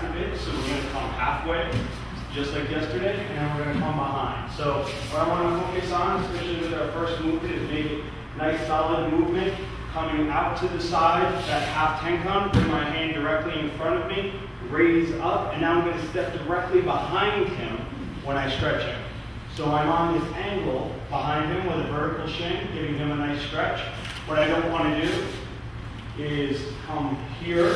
retract a bit, so we're going to come halfway, just like yesterday, and then we're going to come behind. So what I want to focus on, especially with our first movement, is make it nice solid movement, coming out to the side, that half tenkan, bring my hand directly in front of me, raise up, and now I'm going to step directly behind him when I stretch him. So I'm on this angle behind him with a vertical shin, giving him a nice stretch. What I don't want to do is come here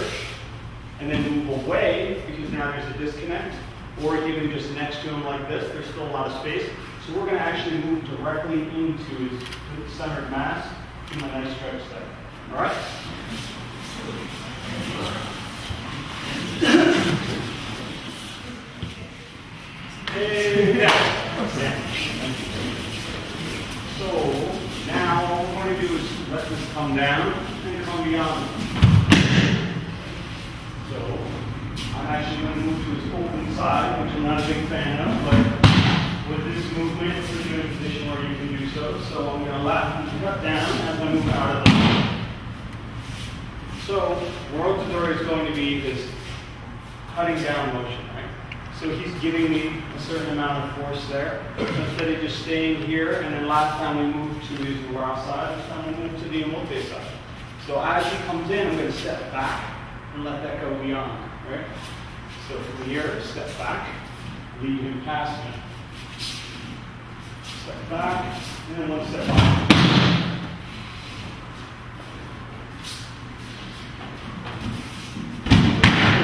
and then move away, because now there's a disconnect, or even just next to him like this, there's still a lot of space. So we're going to actually move directly into his centered mass, give him a nice stretch there. All right? So now all we're going to do is let this come down and come beyond. So I'm actually going to move to his open side, which I'm not a big fan of, but with this movement, it's in a position where you can do so. So I'm going to allow him to cut down as I move out of the way. So rotadori is going to be this cutting down motion, right? So he's giving me a certain amount of force there. Instead of just staying here, and then last time we moved to his Ura side, this time we moved to the Omote side. So as he comes in, I'm going to step back and let that go beyond, right? So from here, step back, lead him past me. Step back, and then one step back.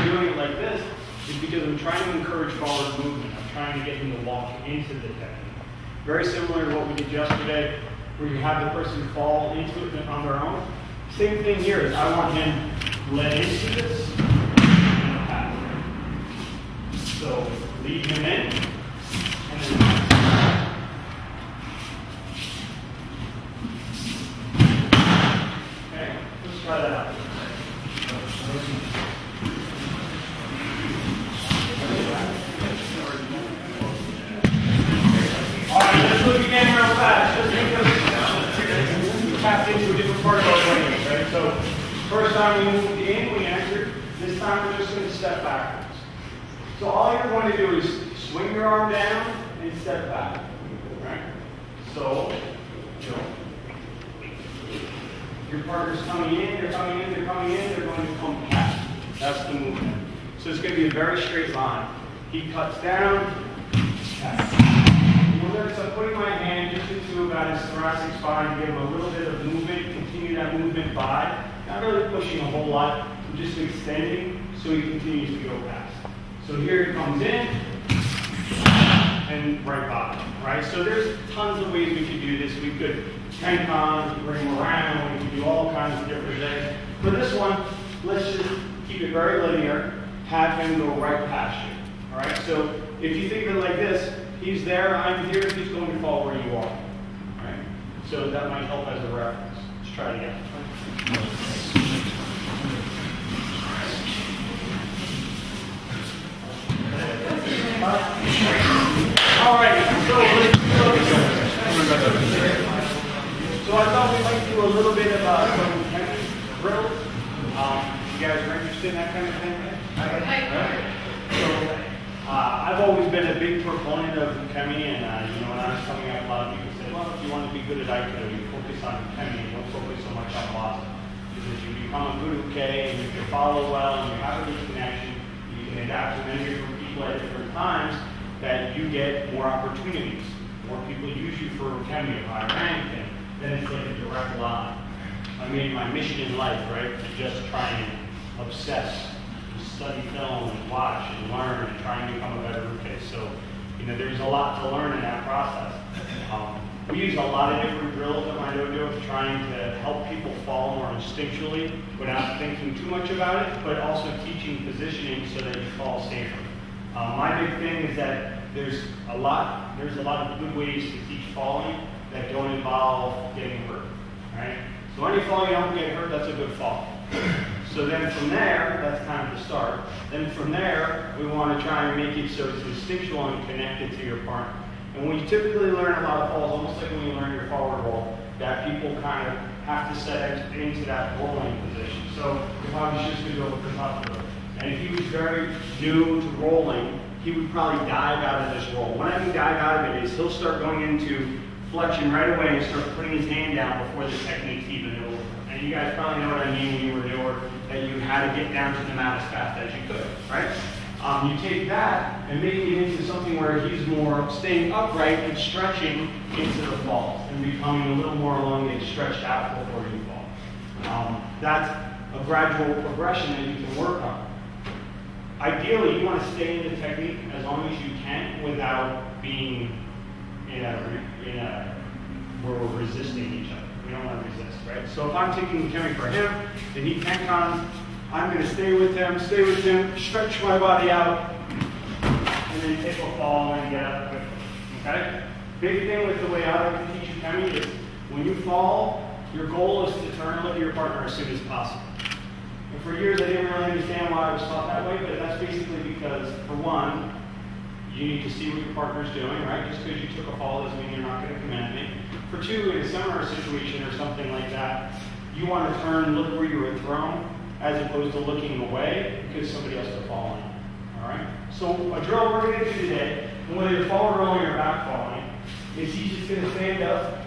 Doing it like this is because I'm trying to encourage forward movement. I'm trying to get him to walk into the technique. Very similar to what we did yesterday, where you have the person fall into it on their own. Same thing here is I want him led into this and pass. So lead him in and then pass. Okay, let's try that out. Look again real fast, just because we tapped into a different part of our range, right? So first time we moved in, we entered. This time we're just going to step backwards. So all you're going to do is swing your arm down and step back, right? So, your partner's coming in, they're coming in, they're coming in, they're going to come past. That's the movement. So it's going to be a very straight line. He cuts down, past. So I'm putting my hand just into about his thoracic spine, give him a little bit of movement, continue that movement by. Not really pushing a whole lot, I'm just extending so he continues to go past. So here he comes in, and right by, right? So there's tons of ways we could do this. We could tenkan, bring him around, we could do all kinds of different things. For this one, let's just keep it very linear, have him go right past you, all right? So if you think of it like this, he's there, I'm here, he's going to fall where you are. Right? So that might help as a reference. Let's try it again. All right, so I thought we might do a little bit of some drills. You guys are interested in that kind of thing? Right? So, I've always been a big proponent of Kemi, and when I was coming up, a lot of people said, well, if you want to be good at Aikido, you focus on Kemi, don't focus so much on Waza. Because if you become a good uke, and if you follow well, and you have a good connection, you can adapt to many different people at different times, that you get more opportunities. More people use you for Kemi, if I rank, and then it's like a direct line. I made my mission in life, right, to just try and obsess, study film and watch and learn and try and become a better uke. So, there's a lot to learn in that process. We use a lot of different drills at my dojo, trying to help people fall more instinctually without thinking too much about it, but also teaching positioning so that you fall safer. My big thing is that there's a lot of good ways to teach falling that don't involve getting hurt. Right? So any fall you don't get hurt, that's a good fall. So then from there, that's kind of the start. Then from there, we want to try and make it so it's instinctual and connected to your partner. And we typically learn a lot of falls, almost like when you learn your forward roll, that people kind of have to set into that rolling position. So if I was just going to go with the top of it, And if he was very new to rolling, he would probably dive out of this roll. When I mean dive out of it is he'll start going into flexion right away and start putting his hand down before the technique's even over. And you guys probably know what I mean when you were newer, that you had to get down to the mat as fast as you could, right? You take that and make it into something where he's more staying upright and stretching into the falls and becoming a little more elongated, stretched out before you fall. That's a gradual progression that you can work on. Ideally, you want to stay in the technique as long as you can without being where we're resisting each other. We don't want to resist, right? So if I'm taking the kemi for him, and he tenkons, I'm going to stay with him, stretch my body out, and then take a fall and get up quickly, okay? Big thing with the way I like to teach you kemi is when you fall, your goal is to turn and look at your partner as soon as possible. And for years, I didn't really understand why I was taught that way, but that's basically because, for one, you need to see what your partner's doing, right? Just because you took a fall doesn't mean you're not going to command me. For two, in a seminar situation or something like that, you want to turn and look where you were thrown, as opposed to looking away because somebody else could fall in. All right? So a drill we're going to do today, and whether you're forward rolling or back falling, is he's just going to stand up,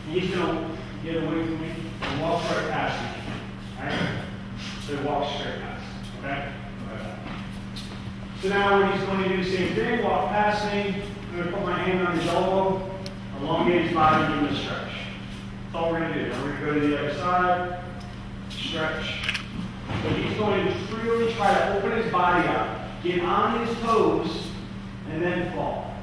and he's going to get away from me and walk right past me. All right? So walk straight past. Okay? So now what he's going to do the same thing, walk past me. I'm going to put my hand on his elbow, elongate his body, give him a stretch. That's all we're going to do. Now we're going to go to the other side, stretch. So he's going to really try to open his body up, get on his toes, and then fall.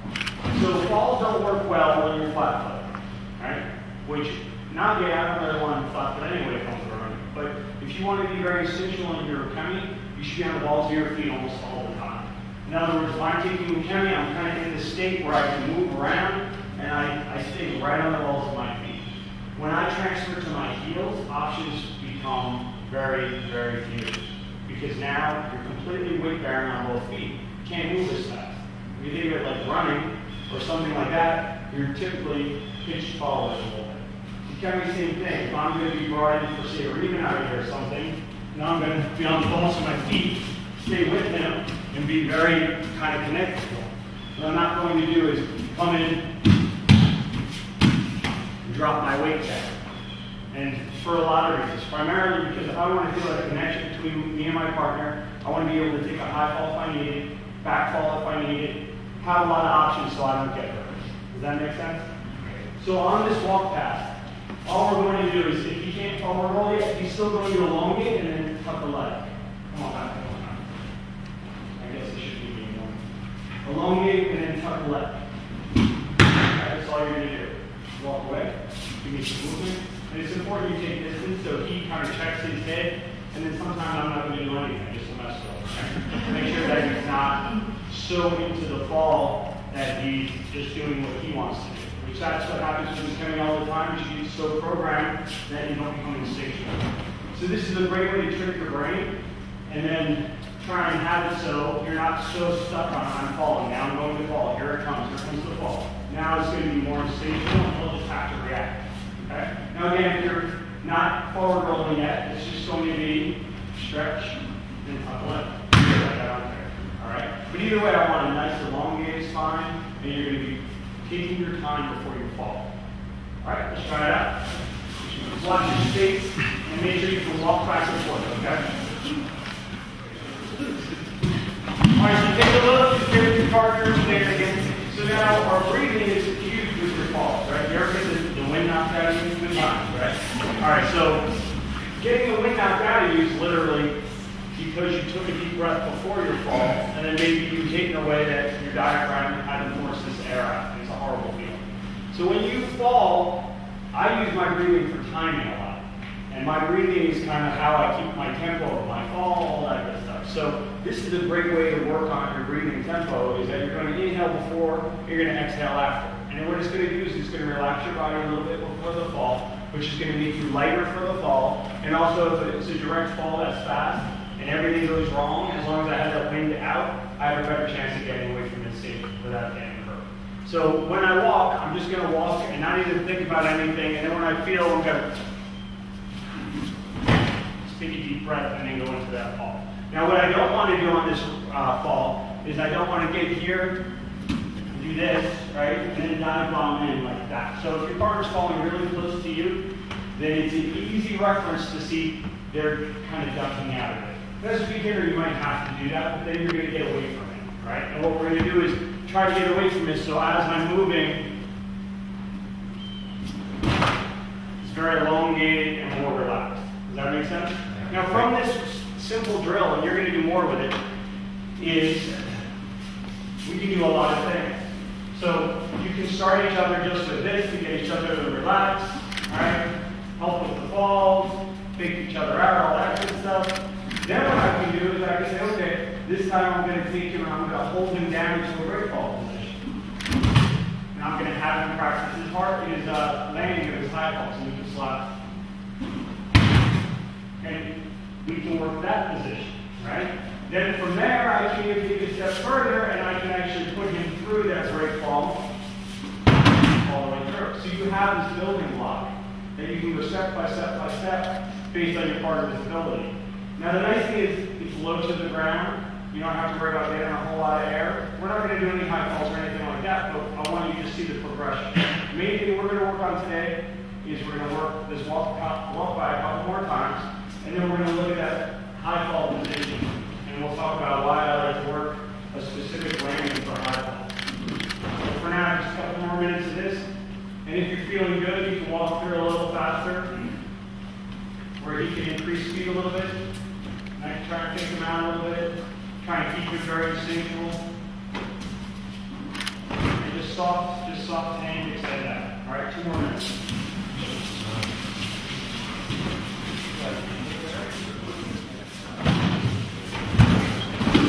So falls don't work well when you're flat-footed, right? Which, I don't really want to flat-foot anyway if I'm running. But if you want to be very sensual in your kemi, you should be on the balls of your feet almost all the time. In other words, if I'm taking kemi, I'm kind of in the state where I can move around, and I stay right on the balls of my feet. When I transfer to my heels, options become very, very few. Because now you're completely weight bearing on both feet. You can't move as fast. If you think of it like running or something like that, you're typically pitched forward a little bit. Kemi, same thing. If I'm going to be brought in for, say, a rebound out here or something, now I'm going to be on the balls of my feet, stay with him, and be very kind of connected to him. What I'm not going to do is come in and drop my weight down. And for a lot of reasons, primarily because if I want to feel like a connection between me and my partner, I want to be able to take a high fall if I need it, back fall if I need it, have a lot of options so I don't get hurt. Does that make sense? So on this walk path, all we're going to do is, if he can't forward roll yet, he's still going to elongate and then tuck the leg. Come on, back, come on. I guess it should be being one. Elongate and then tuck the leg. That's all you're going to do. Walk away, give me some movement. And it's important you take distance so he kind of checks his head, and then sometimes I'm not going to do anything, just to mess with him. Right? Make sure that he's not so into the fall that he's just doing what he wants to do. Which that's what happens when you're kemi all the time, is you get so programmed that you don't become instinctual. So this is a great way to trick your brain, and then try and have it so you're not so stuck on I'm falling, now I'm going to fall, here it comes the fall. Now it's going to be more instinctual, and you'll just have to react. Okay? Now again, if you're not forward rolling yet, it's just going to be stretch, then tuck left. Like that on there. Alright? But either way, I want a nice elongated spine, and you're going to be taking your time before you fall. Alright, let's try it out. Watch your space and make sure you can walk back and forth, okay? Alright, so take a look, just give your partner there again. So now our breathing is huge with your falls, right? You ever get the wind knocked out of you? Good times, right? Alright, so getting the wind knocked out of you is literally because you took a deep breath before your fall, and then maybe you hit in a way that your diaphragm had to force this air out. It's a horrible feeling. So when you fall, I use my breathing for timing a lot. And my breathing is kind of how I keep my tempo of my fall, all that good stuff. So this is a great way to work on your breathing tempo, is that you're going to inhale before, you're going to exhale after. And what it's going to do is it's going to relax your body a little bit before the fall, which is going to make you lighter for the fall. And also, if it's a direct fall that's fast, and everything goes wrong, as long as I have that wind out, I have a better chance of getting away from this stage without getting hurt. So when I walk, I'm just going to walk and not even think about anything, and then when I feel, I'm going to take a deep breath and then go into that fall. Now what I don't want to do on this fall is I don't want to get here, do this, right, and then dive bomb in like that. So if your partner's falling really close to you, then it's an easy reference to see they're kind of ducking out of it. As a beginner, you might have to do that, but then you're going to get away from it, right? And what we're going to do is try to get away from it, so as I'm moving, it's very elongated and more relaxed. Does that make sense? Now from this simple drill, and you're going to do more with it, is we can do a lot of things. So you can start each other just with this to get each other to relax, all right? Help with the falls, pick each other out, all that good stuff. Then what I can do is I can say, okay, this time I'm going to take him and I'm going to hold him down into a great fall position. And I'm going to have him practice his landing of his high falls, and we can slap. And we can work that position, right? Then from there, I can even take a step further, and I can actually put him through that great fall all the way through. So you have this building block that you can go step by step by step based on your partner's ability. Now the nice thing is it's low to the ground. You don't have to worry about getting a whole lot of air. We're not going to do any high falls or anything like that, but I want you to see the progression. The main thing we're going to work on today is we're going to work this walk by a couple more times, and then we're going to look at that high fall position, and we'll talk about why I like to work a specific landing for high fall. So for now, just a couple more minutes of this, and if you're feeling good, you can walk through a little faster, where you can increase speed a little bit. I can try and take them out a little bit, try and keep it very instinctual. And just soft hand, extend that. All right, 2 more minutes.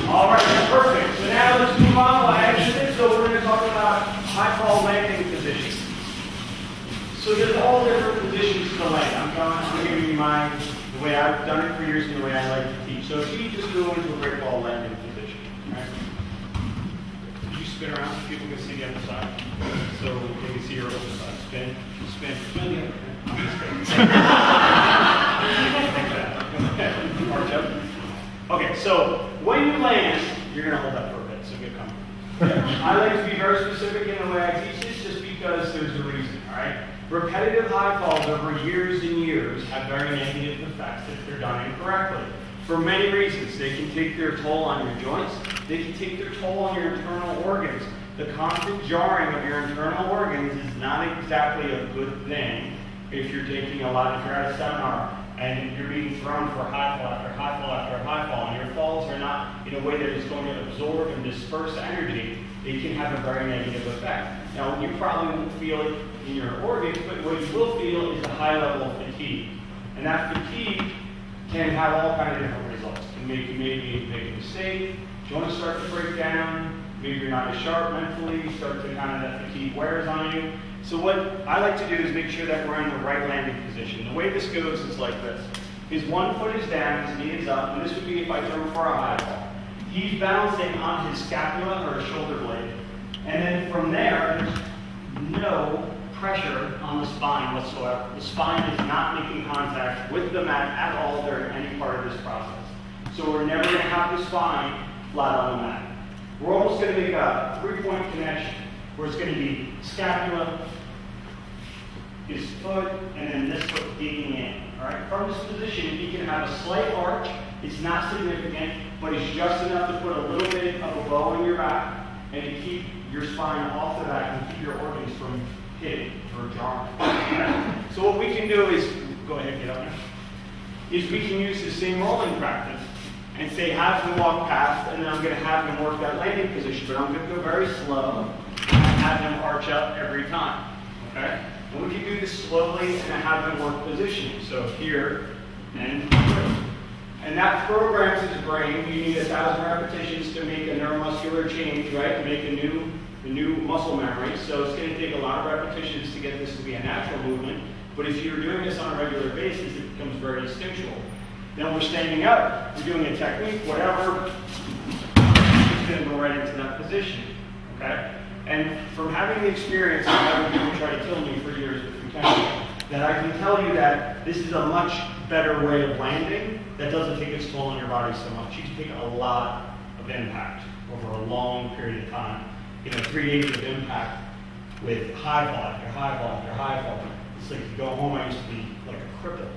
All right, that's perfect. So now let's move on. I actually did, so we're going to talk about high fall landing positions. So there's all different positions to land. I'm giving you the way I've done it for years and the way I like to teach. So if you just go into a great ball landing position, right? Could you spin around so people can see the other side? So they can see your other side. Spin, spin, spin the other side. Arch up. Okay, so when you land, you're going to hold that for a bit, so get comfortable. I like to be very specific in the way I teach this just because there's a reason, all right? Repetitive high falls over years and years have very negative effects if they're done incorrectly. For many reasons. They can take their toll on your joints. They can take their toll on your internal organs. The constant jarring of your internal organs is not exactly a good thing if you're taking a lot, if you're at a seminar and you're being thrown for high fall after high fall after high fall, and your falls are not in a way that is going to absorb and disperse energy, it can have a very negative effect. Now, you probably won't feel it in your organs, but what you will feel is a high level of fatigue. And that fatigue can have all kinds of different results. It can make you maybe make a mistake, joints start to break down, maybe you're not as sharp mentally, you start to kind of, that fatigue wears on you. So what I like to do is make sure that we're in the right landing position. The way this goes is like this. His one foot is down, his knee is up, and this would be if I throw for a high fall. He's balancing on his scapula or his shoulder blade. And then from there, there's no pressure on the spine whatsoever. The spine is not making contact with the mat at all during any part of this process. So we're never going to have the spine flat on the mat. We're almost going to make a 3-point connection where it's going to be scapula, his foot, and then this foot digging in. All right? From this position, he can have a slight arch. It's not significant, but it's just enough to put a little bit of a bow in your back and to keep your spine off the back and keep your organs from hitting or jarring. Okay? So what we can do is, go ahead and get up now, is we can use the same rolling practice and say, have him walk past, and then I'm going to have him work that landing position, but I'm going to go very slow and have him arch up every time. Okay? And we can do this slowly and have him work positioning. So here and here. And that programs his brain. You need 1,000 repetitions to make a neuromuscular change, right? To make a new muscle memory. So it's going to take a lot of repetitions to get this to be a natural movement. But if you're doing this on a regular basis, it becomes very instinctual. Then we're standing up. We're doing a technique, whatever. It's going to go right into that position. Okay? And from having the experience of having people try to kill me for years with concussion, that I can tell you that this is a much better way of landing that doesn't take its toll on your body so much. You can take a lot of impact over a long period of time. 3 days of impact with high fall after high fall after high fall. It's like you go home, I used to be like a cripple.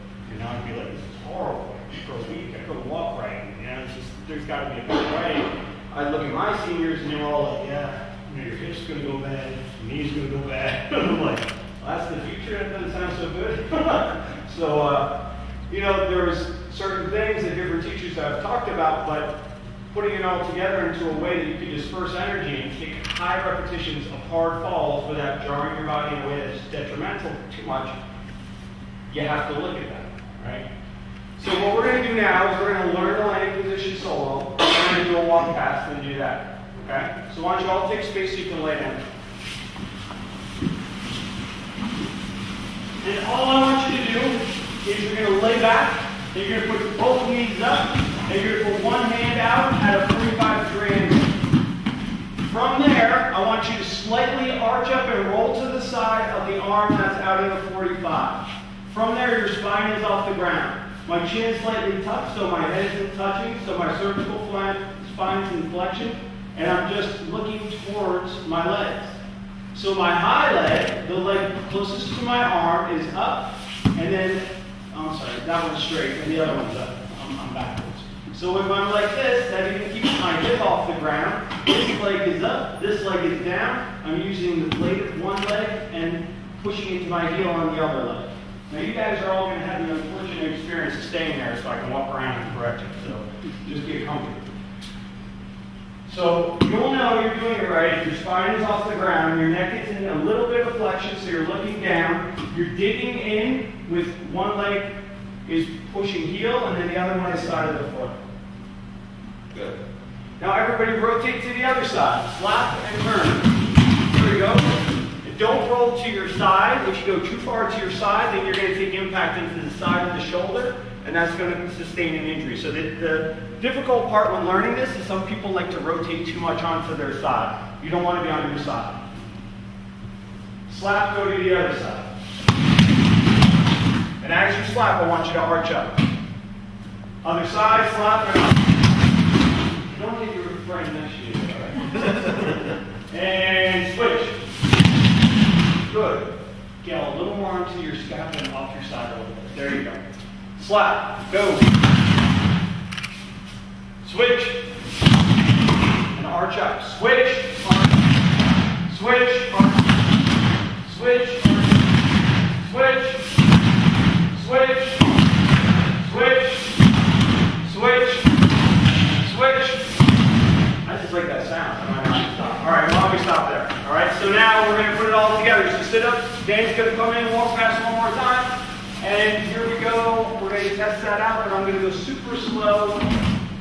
I'd be like, this is horrible. For a week, I couldn't walk right. It's just, there's got to be a better way. I look at my seniors and they're all like, yeah, your hip's going to go bad, your knee's going to go bad. I'm like, well, that's the future. That doesn't sound so good. So, there's certain things that different teachers have talked about, but putting it all together into a way that you can disperse energy and take high repetitions of hard falls without jarring your body in a way that's detrimental too much, you have to look at that, right? So what we're going to do now is we're going to learn the landing position solo. We're going to do a walk past and do that, okay? So why don't you all take space so you can lay down. And all I want you to do is you're going to lay back, and you're going to put both knees up, and you're going to put one hand out at a 45-degree angle. From there, I want you to slightly arch up and roll to the side of the arm that's out at a 45. From there, your spine is off the ground. My chin is slightly tucked, so my head isn't touching, so my cervical spine's in flexion, and I'm just looking towards my legs. So my high leg, the leg closest to my arm, is up, and then, I'm sorry, that one's straight, and the other one's up. I'm backwards. So if I'm like this, that even keeps my hip off the ground. This leg is up, this leg is down. I'm using the blade of one leg and pushing into my heel on the other leg. Now you guys are all going to have the unfortunate experience of staying there so I can walk around and correct you. So just get comfortable. So you'll know you're doing it right if your spine is off the ground, your neck is in a little bit of flexion, so you're looking down. You're digging in with one leg is pushing heel, and then the other one is side of the foot. Good. Now everybody rotate to the other side. Slap and turn. Here we go. And don't roll to your side. If you go too far to your side, then you're going to take impact into the side of the shoulder, and that's going to sustain an injury. So the difficult part when learning this is some people like to rotate too much onto their side. You don't want to be on your side. Slap, go to the other side. And as you slap, I want you to arch up. Other side, slap, and up. Don't hit your friend next to you, all right? And switch. Good. Get a little more onto your scap and off your side a little bit. There you go. Slap. Go. Switch. And arch up. Switch. Arch. Switch. Arch. Switch. Arch. Switch. Switch. Switch. Switch. Switch. I just like that sound. I might not stop. All right, well, let me stop there. All right, so now we're going to put it all together. So sit up. Dan's going to come in and walk past one more time. And here we go. We're going to test that out, but I'm going to go super slow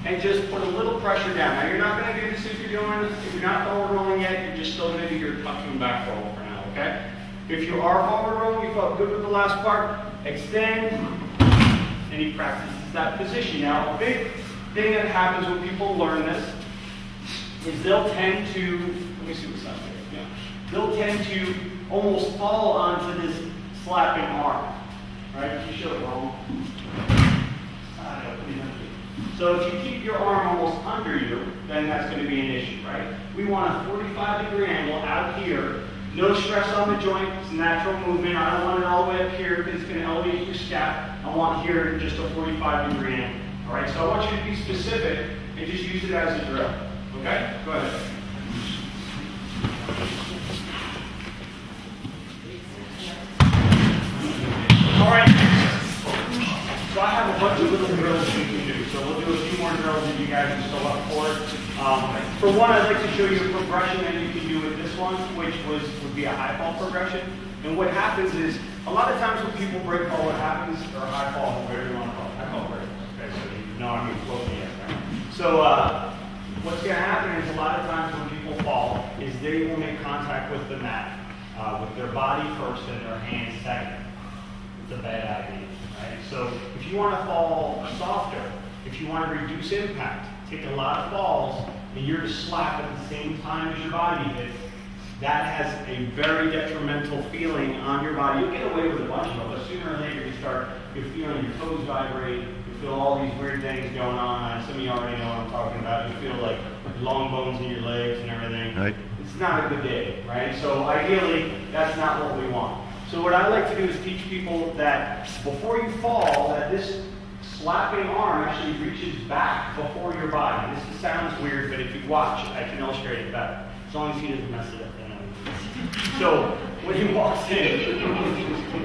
and just put a little pressure down. Now, you're not going to do this if you're not forward rolling yet. You're just still going to do your tucking back roll for now, okay? If you are forward rolling, you felt good with the last part, extend, and he practices that position. Now, a big thing that happens when people learn this is they'll tend to, let me see what's up there. Yeah. They'll tend to almost fall onto this slapping arm. Right? You show it wrong. So if you keep your arm almost under you, then that's going to be an issue, right? We want a 45-degree angle out here. No stress on the joint. It's natural movement. I don't want it all the way up here because it's going to elevate your scap. I want here just a 45-degree angle. All right? So I want you to be specific and just use it as a drill. Okay? Go ahead. All right. So I have a bunch of little drills we can do. So we'll do a few more drills if you guys are still up for it. For one, I'd like to show you a progression that you can do with this one, which would be a high fall progression. And what happens is, a lot of times when people break fall, what happens, or high fall, whatever you want to call it. I call it break. Okay, so you know I mean floating yet, right? So what's going to happen is a lot of times when people fall, is they will make contact with the mat, with their body first and their hands second. It's a bad idea, right? So if you want to fall softer, if you want to reduce impact, take a lot of falls, and you're to slap at the same time as your body hits, that has a very detrimental feeling on your body. You'll get away with a bunch of them, but sooner or later you're feeling your toes vibrate, you feel all these weird things going on. Some of you already know what I'm talking about. You feel like long bones in your legs and everything. Right. It's not a good day, right? So ideally, that's not what we want. So what I like to do is teach people that before you fall, that this slapping arm actually reaches back before your body. This sounds weird, but if you watch, I can illustrate it better. As long as he doesn't mess it up. So when he walks in,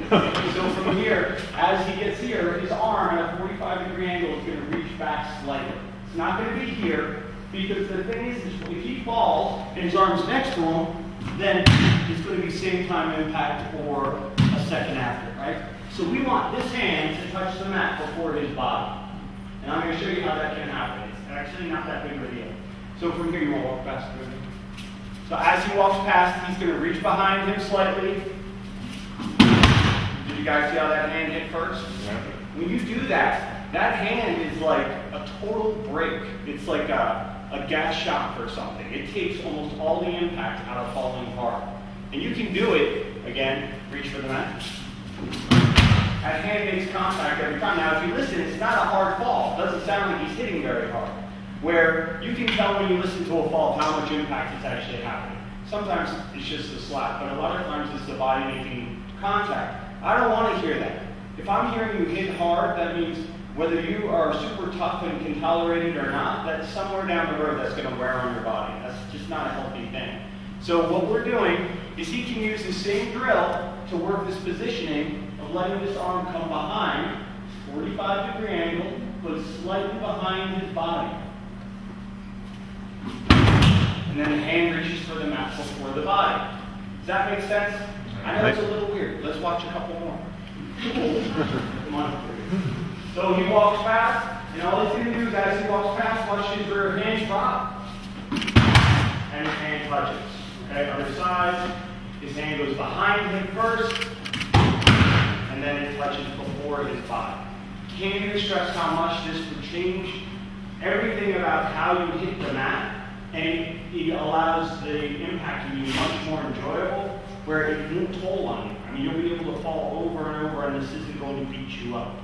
so from here, as he gets here, his arm at a 45-degree angle is going to reach back slightly. It's not going to be here, because the thing is if he falls and his arm's next to him, then it's going to be same time impact or a second after, right? So we want this hand to touch the mat before his body. And I'm going to show you how that can happen. It's actually not that big of a deal. So from here, you won't walk past him. So as he walks past, he's going to reach behind him slightly. Did you guys see how that hand hit first? Yeah. When you do that, that hand is like a total break. It's like a gas shock or something. It takes almost all the impact out of falling hard. And you can do it, again, reach for the mat. That hand makes contact every time. Now, if you listen, it's not a hard fall. It doesn't sound like he's hitting very hard. Where you can tell when you listen to a fall how much impact it's actually happening. Sometimes it's just a slap, but a lot of times it's the body making contact. I don't want to hear that. If I'm hearing you hit hard, that means whether you are super tough and can tolerate it or not, that's somewhere down the road that's going to wear on your body. That's just not a healthy thing. So what we're doing is he can use the same drill to work this positioning of letting this arm come behind, 45-degree angle, but slightly behind his body. And then the hand reaches for the mat before the body. Does that make sense? I know it's a little weird. Let's watch a couple more. Come on. So he walks past, and all he's going to do is as he walks past, watch his rear hand drop, and his hand touches. Okay, other side, his hand goes behind him first, and then it touches before his body. Can't even stress how much this would change everything about how you hit the mat. And it allows the impact to be much more enjoyable, where it won't toll on you. I mean, you'll be able to fall over and over, and this isn't going to beat you up.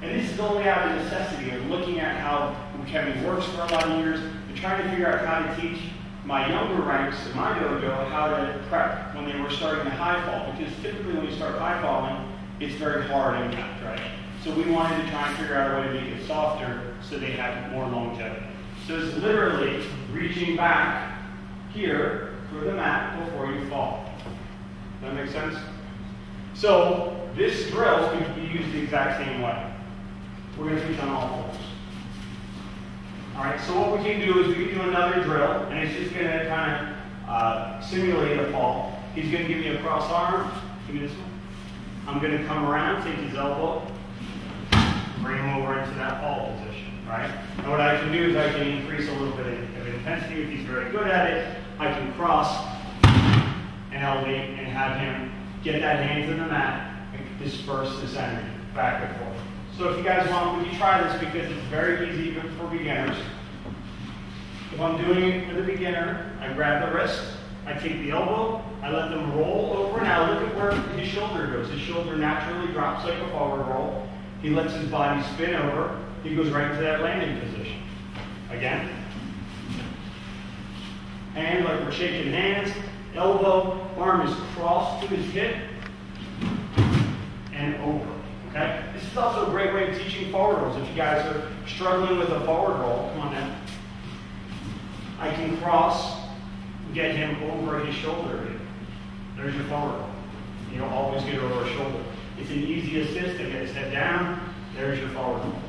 And this is only out of necessity of looking at how Kevin works for a lot of years, and trying to figure out how to teach my younger ranks in my dojo how to prep when they were starting to high fall. Because typically when you start high falling, it's very hard impact, right? So we wanted to try and figure out a way to make it softer so they have more longevity. So it's literally reaching back here for the mat before you fall. Does that make sense? So this drill is going to be used the exact same way. We're going to teach on all fours. All right, so what we can do is we can do another drill, and it's just going to kind of simulate a fall. He's going to give me a cross arm. Give me this one. I'm going to come around, take his elbow, bring him over into that fall position. Right? And what I can do is I can increase a little bit of intensity. If he's very good at it, I can cross and elevate and have him get that hand in the mat and disperse this energy back and forth. So if you guys want, we can try this because it's very easy even for beginners. If I'm doing it for the beginner, I grab the wrist, I take the elbow, I let them roll over. Now look at where his shoulder goes. His shoulder naturally drops like a forward roll. He lets his body spin over. He goes right into that landing position. Again. Hand like we're shaking hands. Elbow, arm is crossed to his hip. And over. Okay? This is also a great way of teaching forward rolls. If you guys are struggling with a forward roll, come on now. I can cross, get him over his shoulder. There's your forward roll. You don't always get over his shoulder. It's an easy assist to get his head down. There's your forward roll.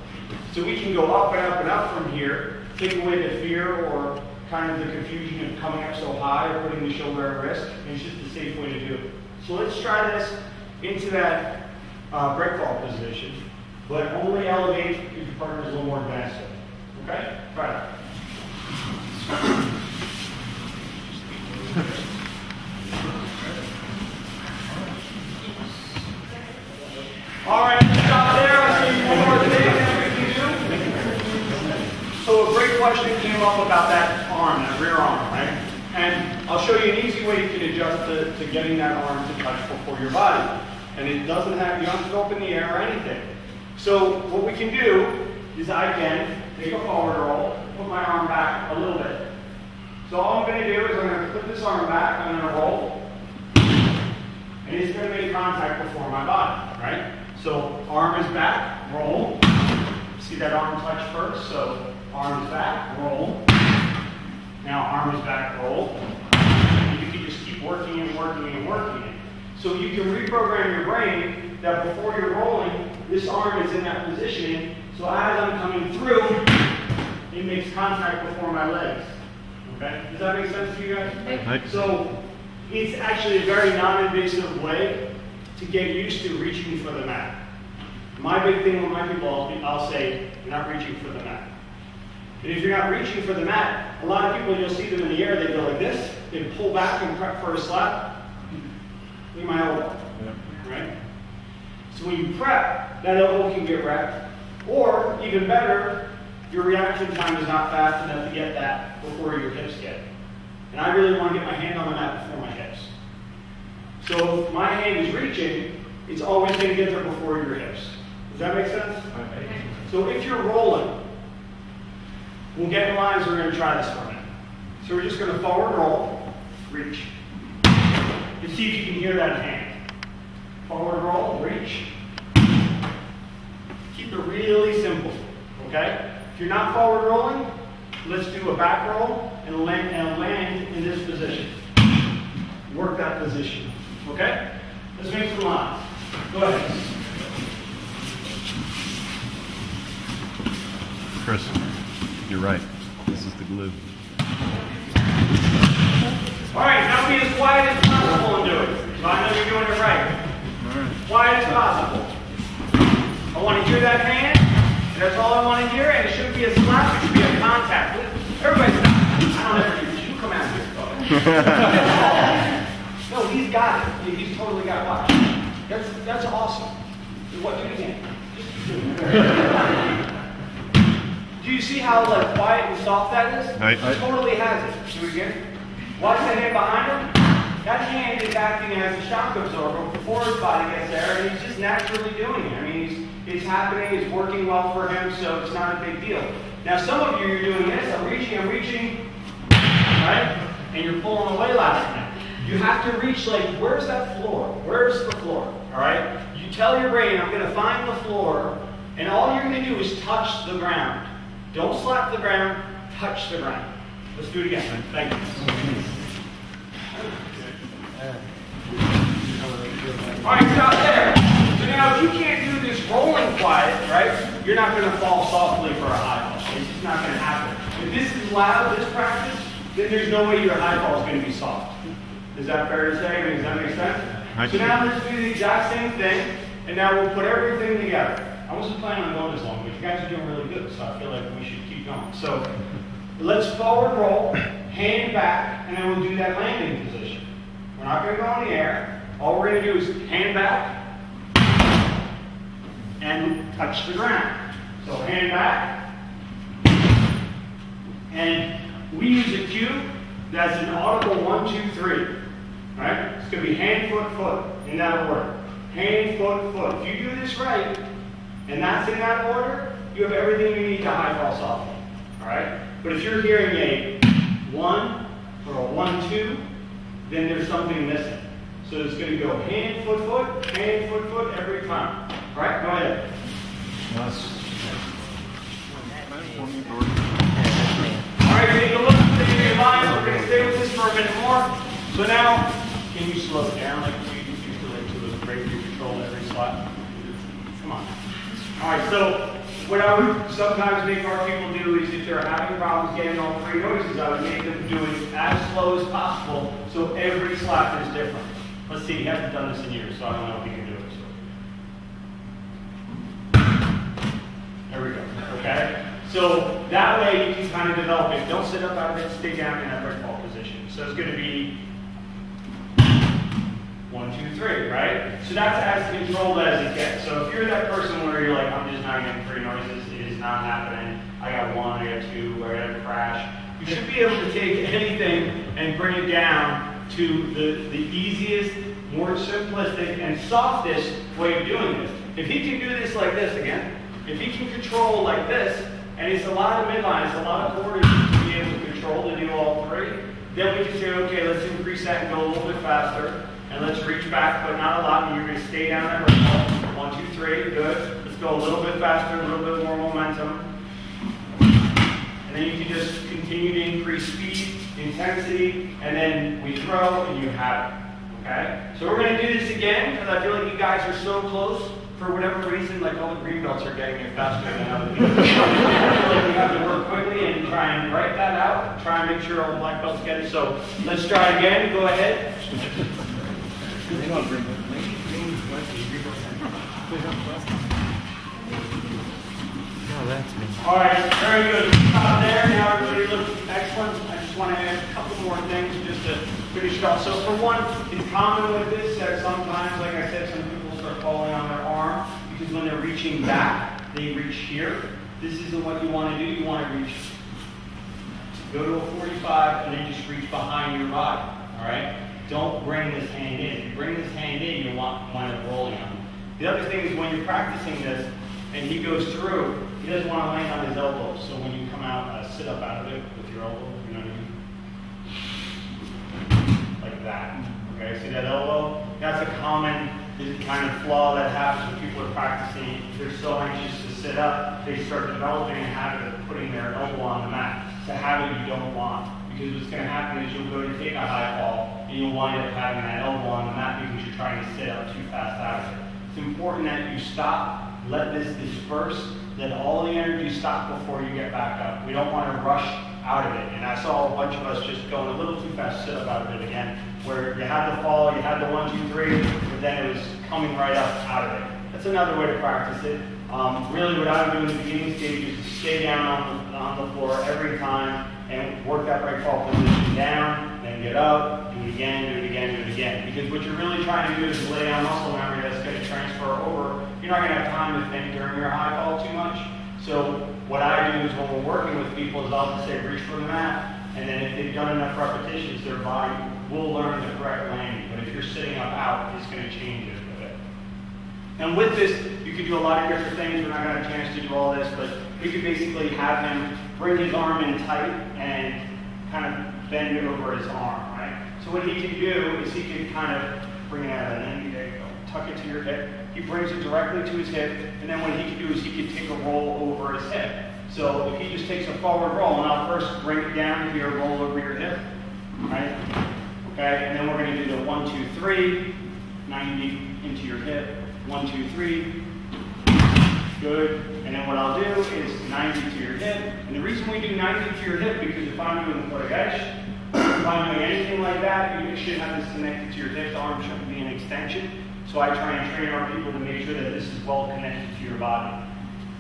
So we can go up and up and up from here, take away the fear or kind of the confusion of coming up so high or putting the shoulder at risk. And it's just a safe way to do it. So let's try this into that break fall position, but only elevate if your partner is a little more advanced. Okay? Try that. All right, stop there. I'll show you one more thing that we can do. So a great question came up about that arm, that rear arm, right? And I'll show you an easy way you can adjust to getting that arm to touch before your body. And it doesn't have, you don't have to go up in the air or anything. So what we can do is I can take a forward roll, put my arm back a little bit. So all I'm going to do is I'm going to put this arm back, I'm going to roll, and it's going to make contact before my body, right? So arm is back, roll. See that arm touch first, so arm is back, roll. Now arm is back, roll. And you can just keep working and working and working it. So you can reprogram your brain that before you're rolling, this arm is in that positioning, so as I'm coming through, it makes contact before my legs. Okay? Does that make sense to you guys? Right. So it's actually a very non-invasive way to get used to reaching for the mat. My big thing with my people, I'll say, you're not reaching for the mat. And if you're not reaching for the mat, a lot of people, you'll see them in the air, they go like this, they pull back and prep for a slap. Look at my elbow, right? So when you prep, that elbow can get wrecked. Or, even better, your reaction time is not fast enough to get that before your hips get it. And I really want to get my hand on the mat before my hips. So if my hand is reaching, it's always going to get there before your hips. Does that make sense? So if you're rolling, we'll get in lines, we're going to try this for a minute. So we're just going to forward roll, reach. And see if you can hear that hand. Forward roll, reach. Keep it really simple, okay? If you're not forward rolling, let's do a back roll and land in this position. Work that position, okay? Let's make some lines. Go ahead. Chris, you're right. This is the glue. All right, now be as quiet as possible and do it. So I know you're doing it right. Quiet as possible. I want to hear that hand, and that's all I want to hear, and it shouldn't be a slap, it should be a contact. Everybody stop. I don't ever hear you. Come out here. No, he's got it. He's totally got it. Watch. That's awesome. What do you think? Do you see how like quiet and soft that is? Right. He totally has it. Do it again. Watch the hand behind him. That hand is acting as a shock absorber before his body gets there, and he's just naturally doing it. I mean, it's happening, it's working well for him, so it's not a big deal. Now, some of you are doing this. I'm reaching, right? And you're pulling away last minute. You have to reach like, where's that floor? Where's the floor? All right? You tell your brain, I'm going to find the floor, and all you're going to do is touch the ground. Don't slap the ground, touch the ground. Let's do it again. Thank you. All right, stop there. So now if you can't do this rolling quiet, right, you're not going to fall softly for a high fall. It's just not going to happen. If this is loud, this practice, then there's no way your high fall is going to be soft. Is that fair to say? I mean, does that make sense? So now let's do the exact same thing, and now we'll put everything together. I wasn't planning on going this long, but you guys are doing really good, so I feel like we should keep going. So let's forward roll, hand back, and then we'll do that landing position. We're not going to go in the air. All we're going to do is hand back and touch the ground. So hand back, and we use a cue that's an audible 1, 2, 3. Right? It's going to be hand, foot, foot in that order. Hand, foot, foot. If you do this right, and that's in that order, you have everything you need to high fall softly. All right? But if you're hearing a 1 or a 1, 2, then there's something missing. So it's going to go hand, foot, foot every time. All right? Go ahead. All right, take a look at your lines. We're going to stay with this for a minute more. So now, can you slow it down like we used to like to break your control every slot? Come on. All right, so what I would sometimes make our people do is if they're having problems getting all 3 noises, I would make them do it as slow as possible so every slap is different. Let's see, he hasn't done this in years, so I don't know if he can do it. So. There we go, okay? So that way you can kind of develop it. Don't sit up out of it, stay down in that brick ball position. So it's going to be 1, 2, 3, right? So that's as controlled as it gets. So if you're that person where you're like, I'm just not getting 3 noises, it is not happening. I got 1, I got 2, I got a crash. You should be able to take anything and bring it down to the easiest, more simplistic, and softest way of doing this. If he can do this like this again, if he can control like this, and it's a lot of midline, it's a lot of quarters to be able to control to do all three, then we can say, okay, let's increase that and go a little bit faster, and let's reach back, but not a lot, and you're going to stay down there. 1, 2, 3, good. Let's go a little bit faster, a little bit more momentum. And then you can just continue to increase speed, intensity, and then we throw, and you have it. Okay? So we're going to do this again, because I feel like you guys are so close. For whatever reason, like all the green belts are getting it faster than other people. I feel like we have to work quickly and try and write that out, try and make sure all the black belts get it. So let's try again. Go ahead. All right, very good. Stop there. Now everybody looks excellent. I just want to add a couple more things just to finish it off. So for one, it's common with this that sometimes, like I said, some people start falling on their arm because when they're reaching back, they reach here. This isn't what you want to do. You want to reach, go to a 45 and then just reach behind your body. All right? Don't bring this hand in. If you bring this hand in, you want it rolling on you. The other thing is when you're practicing this and he goes through, he doesn't want to land on his elbows. So when you come out, sit up out of it with your elbow, you know what I mean? Like that. Okay, see that elbow? That's a common kind of flaw that happens when people are practicing. They're so anxious to sit up, they start developing a habit of putting their elbow on the mat. It's a habit you don't want. Because what's going to happen is you'll go to take a high fall, and you'll wind up having that elbow on the mat because you're trying to sit up too fast out of it. It's important that you stop, let this disperse, let all the energy stop before you get back up. We don't want to rush out of it. And I saw a bunch of us just going a little too fast, sit up out of it again, where you had the fall, you had the 1, 2, 3, but then it was coming right up out of it. That's another way to practice it. Really what I would do in the beginning stage is stay down on the floor every time and work that right fall position down, then get up, do it again, do it again, do it again. Because what you're really trying to do is lay down muscle memory that's going to transfer over. You're not going to have time to think during your high fall too much. So what I do is when we're working with people is I'll just say reach for the mat, and then if they've done enough repetitions, their body will learn the correct landing. But if you're sitting up out, it's going to change it a bit. And with this, you could do a lot of different things. We're not going to have a chance to do all this, but we could basically have him bring his arm in tight and kind of bend over his arm, right? So what he can do is he can kind of bring it out, and then there you go, tuck it to your hip. He brings it directly to his hip, and then what he can do is he can take a roll over his hip. So if he just takes a forward roll, and I'll first bring it down here, roll over your hip, right? Okay, and then we're going to do the 1, 2, 3, 90 into your hip, 1, 2, 3. Good. And then what I'll do is 90 to your hip. And the reason we do 90 to your hip, because if I'm doing the foot edge, if I'm doing anything like that, you should have this connected to your hip. The arm shouldn't be an extension. So I try and train our people to make sure that this is well connected to your body.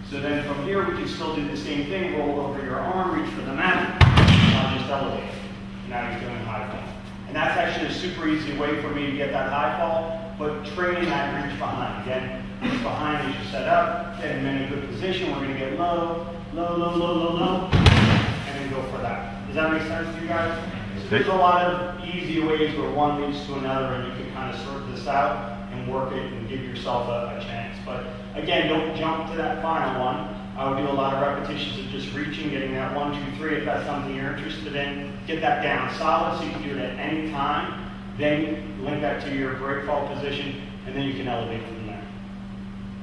So then from here, we can still do the same thing. Roll over your arm, reach for the mat. I'll just elevate it. Now he's doing high fall. And that's actually a super easy way for me to get that high fall, but training that reach behind. Again, reach behind as you set up, get him in a good position. We're going to get low, low, low, low, low, low, and then go for that. Does that make sense to you guys? So there's a lot of easy ways where one leads to another, and you can kind of sort this out and work it and give yourself a chance. But again, don't jump to that final one. I would do a lot of repetitions of just reaching, getting that 1, 2, 3 if that's something you're interested in. Get that down solid so you can do it at any time. Then link that to your break fall position, and then you can elevate from there.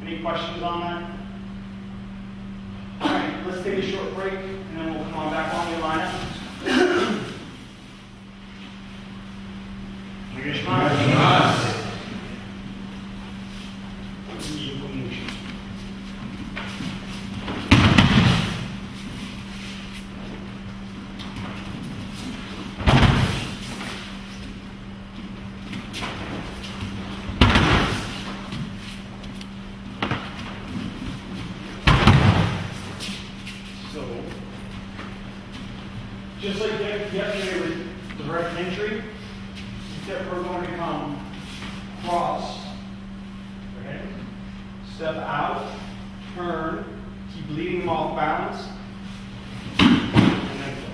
Any questions on that? All right, let's take a short break, and then we'll come on back on the lineup. Just like yesterday with direct entry, except we're going to come cross, okay? Step out, turn, keep leading them off balance, and then go.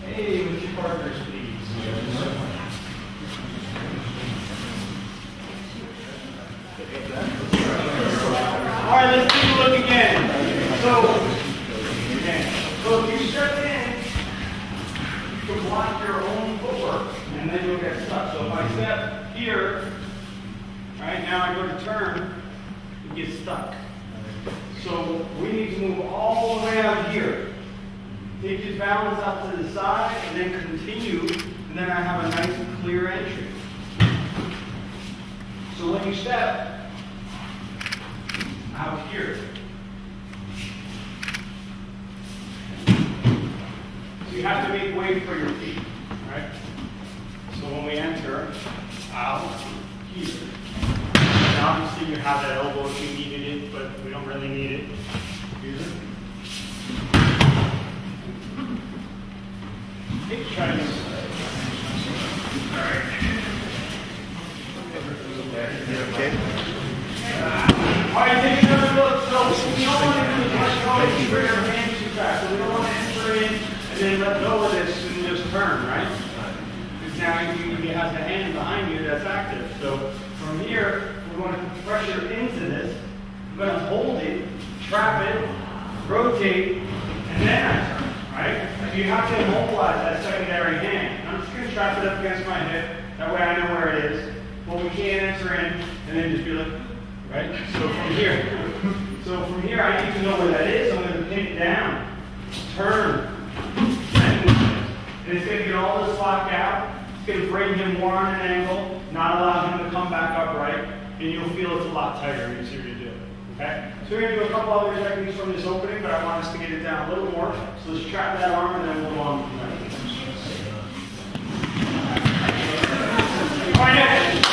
Hey, with your partners, please. All right, let's take a look again. So if you step in, you can block your own footwork, and then you'll get stuck. So if I step here, right now I go to turn, you get stuck. So we need to move all the way out here. Take his balance out to the side, and then continue, and then I have a nice clear entry. So when you step out here, so you have to make way for your feet, right? So when we enter out here, and obviously you have that elbow if you needed it, but we don't really need it. Here's it. Try this. Alright. Okay. Alright, take another look. So we don't want to do is let go and bring our hands too fast. So we don't want to enter in and then let go of this and just turn, right? Because now you have the hand behind you that's active. So from here, we're going to pressure into this. We're going to hold it, trap it, rotate, and then I turn. Right? So you have to immobilize that secondary hand. I'm just going to trap it up against my hip. That way I know where it is. But we can't enter in and then just be like, right? So from here, I need to know where that is. I'm going to pin it down, turn, and it's going to get all this locked out. It's going to bring him more on an angle, not allow him to come back upright, and you'll feel it's a lot tighter and easier to do. Okay? So we're going to do a couple other techniques from this opening, but I want us to get it down a little more. So let's trap that arm and then we'll move on from there. All right, next.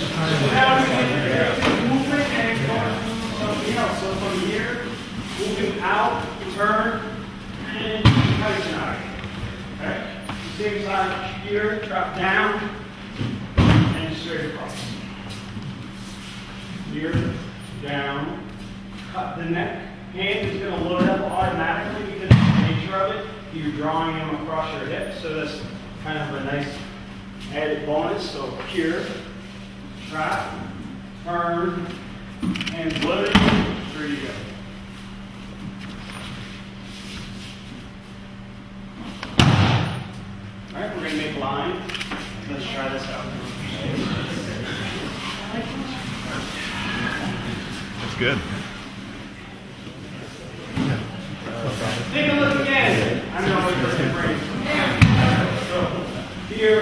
So now we get movement and going to something else. So from here, moving out, turn, and tighten out. Okay? Same side here, trap down, and straight across. Here. Down, cut the neck. Hand is going to load up automatically because of the nature of it. You're drawing him across your hips, so that's kind of a nice added bonus. So here, trap, turn, and load it. There you go. All right, we're going to make lines. Let's try this out. That's good. Take a look again. I know it's just a brain. So here,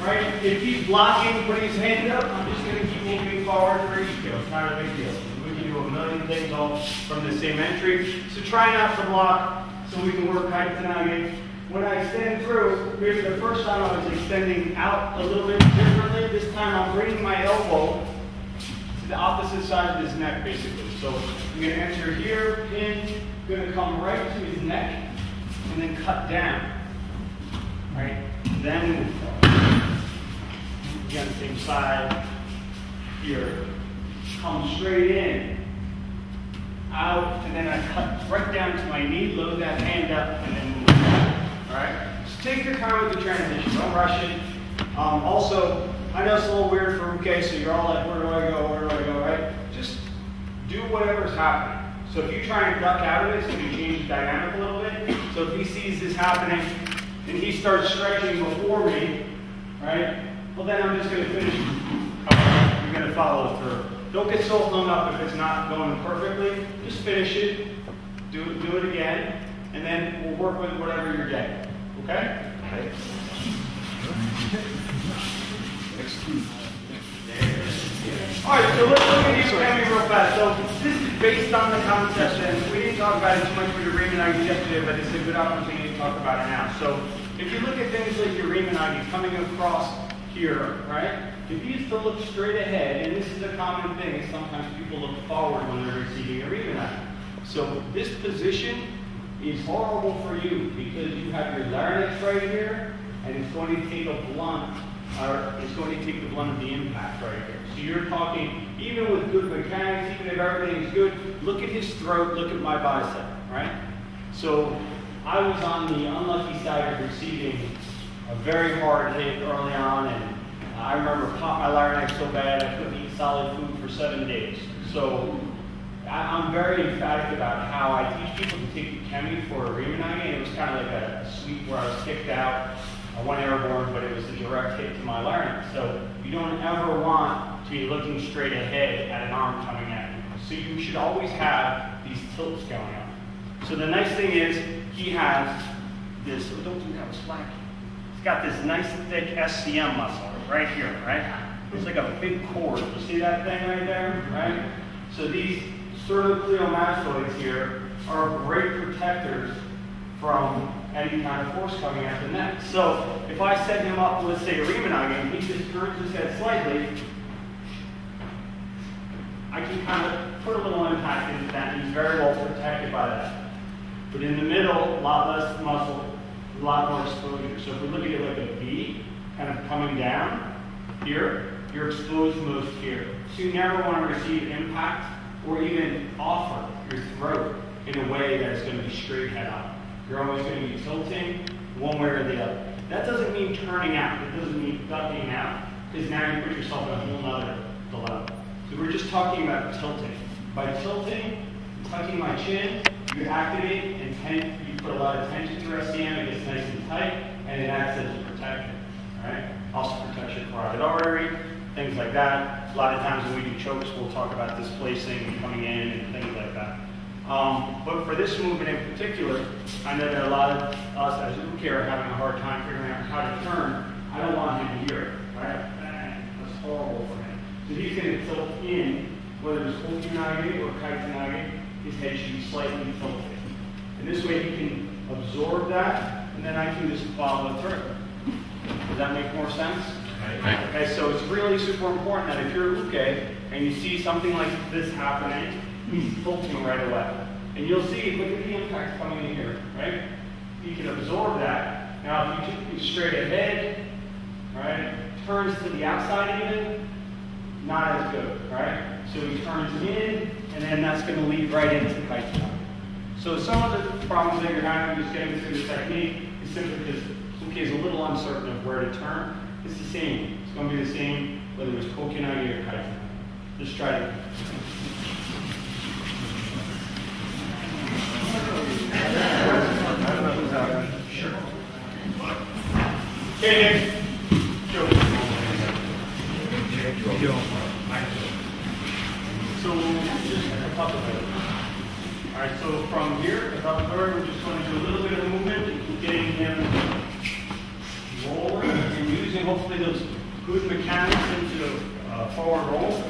right? If he's blocking, putting his hand up, I'm just going to keep moving forward for each go. It's not a big deal. We can do a million things all from the same entry. So try not to block so we can work height tonight. When I extend through, maybe the first time I was extending out a little bit differently. This time I'm bringing my elbow to the opposite side of his neck, basically. So I'm going to enter here, pin, going to come right to his neck, and then cut down. Right? Then move forward. Again, same side. Here. Come straight in. Out, and then I cut right down to my knee, load that hand up, and then move forward. Alright? Just take your time with the transition. Don't rush it. Also, I know it's a little weird for okay, so you're all like, where do I go, where do I go, right? Just do whatever's happening. So if you try and duck out of it, it's going to change the dynamic a little bit. So if he sees this happening, and he starts stretching before me, right? Well then I'm just going to finish. Okay, you're going to follow through. Don't get so hung up if it's not going perfectly. Just finish it. Do it again. And then we'll work with whatever you're getting. Okay? Alright, so let's look at these family real fast. So this is based on the concept, and we didn't talk about it too much with your Riemann yesterday, but it's a good opportunity to talk about it now. So if you look at things like your Riemann coming across here, right? If you used to look straight ahead, and this is a common thing, is sometimes people look forward when they're receiving a Riemann. So this position is horrible for you because you have your larynx right here, and it's going to take a blunt, or it's going to take the blunt of the impact right here. So you're talking, even with good mechanics, even if everything is good, look at his throat, look at my bicep, right? So I was on the unlucky side of receiving a very hard hit early on, and I remember popped my larynx so bad I couldn't eat solid food for 7 days. So I'm very emphatic about how I teach people to take the chemi for a Rimanage, and it was kind of like a sweep where I was kicked out. I went airborne, but it was a direct hit to my larynx. So you don't ever want to be looking straight ahead at an arm coming at you. So you should always have these tilts going on. So the nice thing is, he has this, oh, don't do that, it's slack. He's got this nice thick SCM muscle right here, right? It's like a big cord. You see that thing right there, right? So these sternocleidomastoids here are great protectors from any kind of force coming at the neck. So if I set him up, let's say a Rimanage, and he just turns his head slightly, I can kind of put a little impact into that, and he's very well protected by that. But in the middle, a lot less muscle, a lot more exposure. So if we look at it like a V, kind of coming down here, you're exposed most here. So you never want to receive impact or even offer your throat in a way that's going to be straight head on. You're always going to be tilting one way or the other. That doesn't mean turning out. It doesn't mean ducking out, because now you put yourself in a whole other dilemma. So we're just talking about tilting. By tilting, tucking my chin, you activate and you put a lot of tension through SCM, it gets nice and tight, and it acts as a protector. Right? Also protects your carotid artery, things like that. A lot of times when we do chokes, we'll talk about displacing and coming in and things like that. But for this movement in particular, I know that a lot of us as Uke are having a hard time figuring out how to turn. I don't want him to hear it, right? That's horrible for him. So he's going to tilt in, whether it's Okinage or Kaitanage, his head should be slightly tilted. And this way he can absorb that, and then I can just follow through. Does that make more sense? Okay, so it's really super important that if you're Uke and you see something like this happening, he's tilting right away. And you'll see, look at the impact coming in here, right? He can absorb that. Now if you keep straight ahead, right, turns to the outside even, not as good, right? So he turns in, and then that's going to lead right into Kaitanage. So some of the problems that you're having just getting through the technique is simply because Uke is a little uncertain of where to turn. It's the same. It's going to be the same whether it's Kokinage or Kaitanage. Just try to. Sure. Okay, Nick. So just a couple of it. All right, so from here, about third, we're just going to do a little bit of movement, getting him rolling and using hopefully those good mechanics into a forward roll.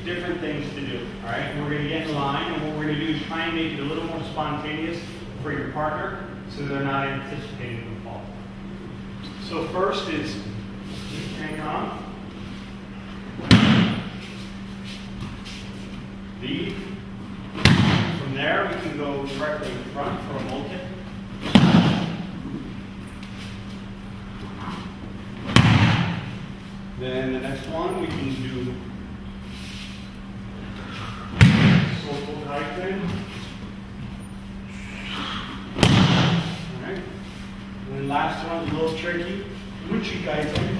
Different things to do, all right? We're going to get in line, and what we're going to do is try and make it a little more spontaneous for your partner so they're not anticipating the fall. So first is hang on. Lead. From there, we can go directly in front for a multi. Then the next one, we can do Alright. And then last one's a little tricky. Uchikaitan.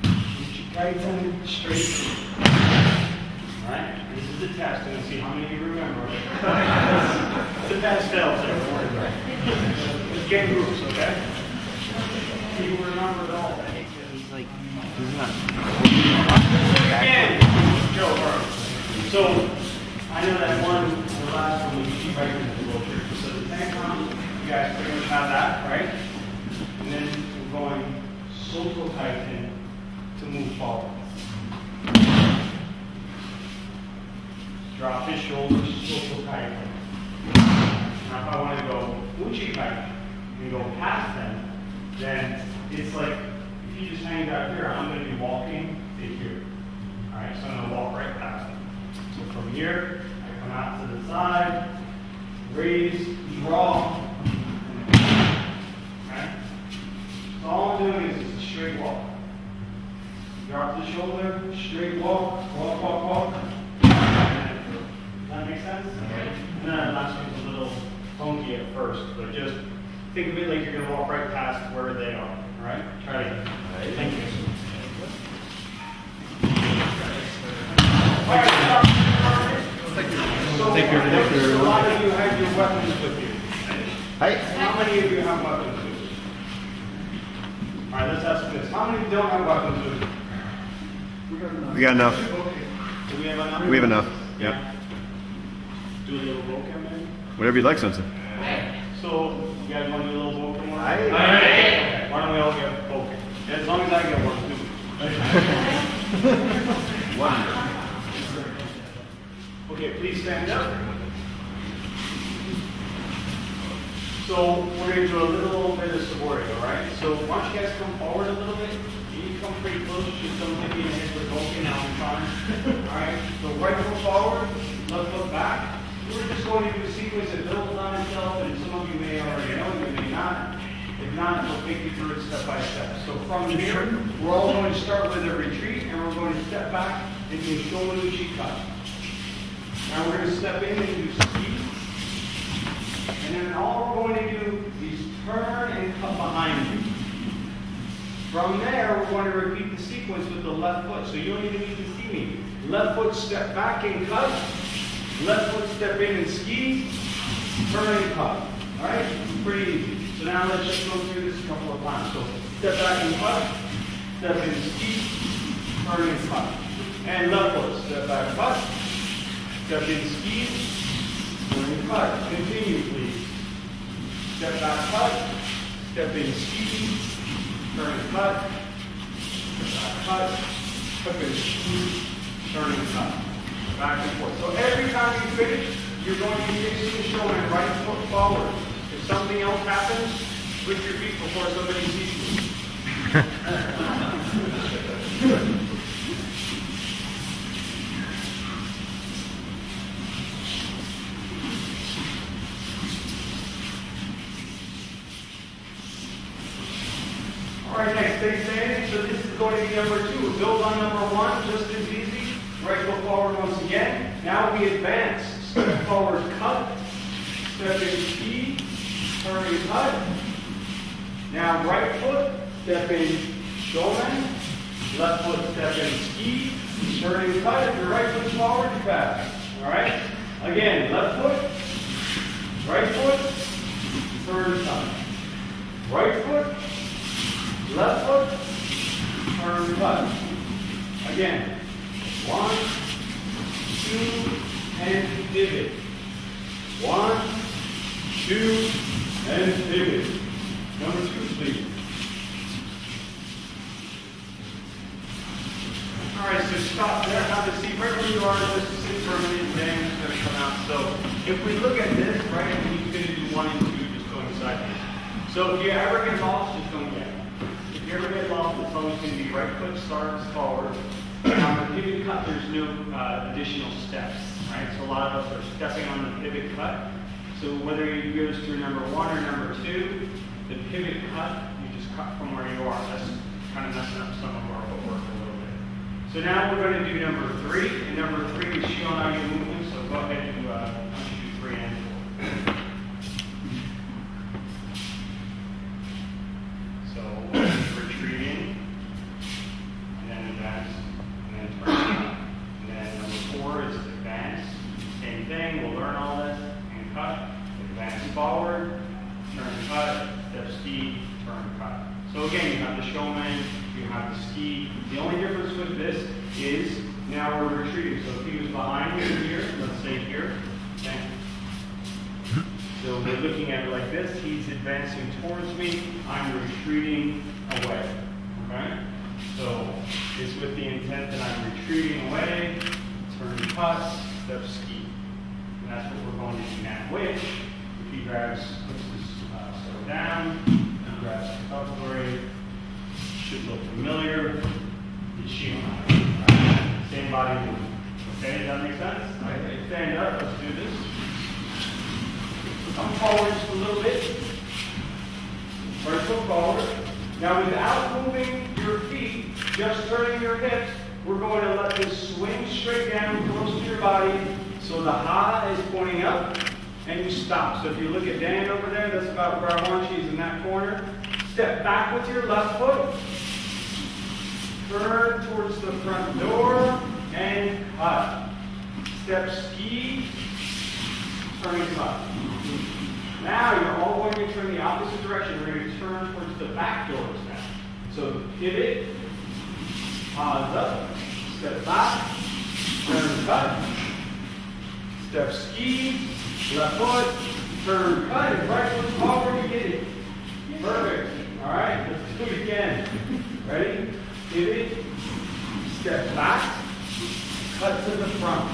Uchikaitan straight. Alright? This is a test. And see how many of you remember. It's a pass fail, so don't worry about it. Let's get groups, okay? You remember it all. He's like, he's not. Again. So, I know that one, the last one, we keep right into the little tricky. So the tankon, you guys pretty much have that, right? And then we're going Soto Kaitan to move forward. Drop his shoulders, Soto Kaitan. Now if I want to go Uchi Kaitan and go past them, then it's like, if you just hang out here, I'm going to be walking to here. All right, so I'm going to walk right past them. So from here, I come out to the side, raise, draw, right? So all I'm doing is just a straight walk. Drop the shoulder, straight walk, walk, walk, walk. Does that make sense? Okay. And then that last one's a little funky at first, but just think of it like you're going to walk right past where they are. All right? Try it again. Thank you. All right. So, a lot of you have your weapons with you. Hey. How many of you have weapons with you? All right, let's ask this. How many don't have weapons with you? We got enough. Do we have enough? We have enough. Yeah. Yep. Do a little vocab maybe? Whatever you like, Sensei. So, you guys want to do a little vocab more? Aye. Okay. Why don't we all get vocab? As long as I get one, too. Okay, please stand up. So, we're going to do a little bit of subordinate, all right? So, why don't you guys come forward a little bit? You come pretty close, just don't hit me in the head with vocab, now I'm fine. All right, so right foot forward, left foot back. We're just going to do a sequence that builds on itself, and some of you may already know, you may not. If not, we'll take you through it step by step. So from here, we're all going to start with a retreat, and we're going to step back and do a shoulder uchi cut. Now we're going to step in and do ski. And then all we're going to do is turn and cut behind you. From there, we're going to repeat the sequence with the left foot. So you don't even need to see me. Left foot, step back and cut. Left foot, step in and ski. Turn and cut. All right? Pretty easy. So now let's just go through this a couple of times. So step back and cut. Step in and ski. Turn and cut. And left foot, step back, cut. Step in, ski. Turn and cut. Continue, please. Step back, cut. Step in, ski. Turn and cut. Step back, cut. Step in, ski. Turn and cut. Back and forth. So every time you finish, you're going to be facing the shoulder and right foot forward. If something else happens, switch your feet before somebody sees you. All right, next, stay standing. So this is going to be number 2. Build on number 1, just as easy. Right foot forward once again. Now we advance. Step forward, cut. Step in, ski. Turn and cut. Now right foot, step in, shoulder. Left foot, step in, ski. Turn and cut. If your right foot's forward, you pass. All right? Again, left foot, right foot, turn and cut. Right foot, left foot, turn and cut. Again. 1, 2, and pivot. 1, 2, and pivot. Number 2, please. All right, so stop there. Have a seat right where you are. Just sit for a minute, and then it's going to come out. So if we look at this, right, and you're going to do 1 and 2, just going sideways. So if you ever get lost, just don't get it. If you ever get lost, it's always going to be right foot starts forward. On the pivot cut, there's no additional steps, right? So a lot of us are stepping on the pivot cut. So whether you go through number 1 or number 2, the pivot cut, you just cut from where you are. That's kind of messing up some of our footwork a little bit. So now we're going to do number 3, and number 3 is Shionagi movement. So go ahead and do 3 and 4. So retreating, and then advance. And then number 4 is advance. Same thing, we'll learn all this. And cut, advance forward, turn cut, step ski, turn cut. So again, you have the showman, you have the ski. The only difference with this is now we're retreating. So if he was behind me here, let's say here, okay. So we're looking at it like this. He's advancing towards me. I'm retreating away. Okay? So it's with the intent that I'm retreating away, turn cut, step ski. And that's what we're going to do now. Which, if he grabs, puts his sword down, he grabs the cuff should look familiar. It's shield. Right? Same body movement. Okay, does that make sense? All right, stand up. Let's do this. Come forward just a little bit. Right foot forward. Now, without moving your feet, just turning your hips, we're going to let this swing straight down close to your body. So the ha is pointing up, and you stop. So if you look at Dan over there, that's about where I want you. He's in that corner. Step back with your left foot. Turn towards the front door, and cut. Step ski, turn and cut. Now you're all going to turn the opposite direction. We're going to turn towards the back doors now. So pivot, pause up, step back, turn, cut. Step ski, left foot, turn, cut, and right foot forward, you get it. Perfect. All right, let's do it again. Ready? Pivot, step back, cut to the front.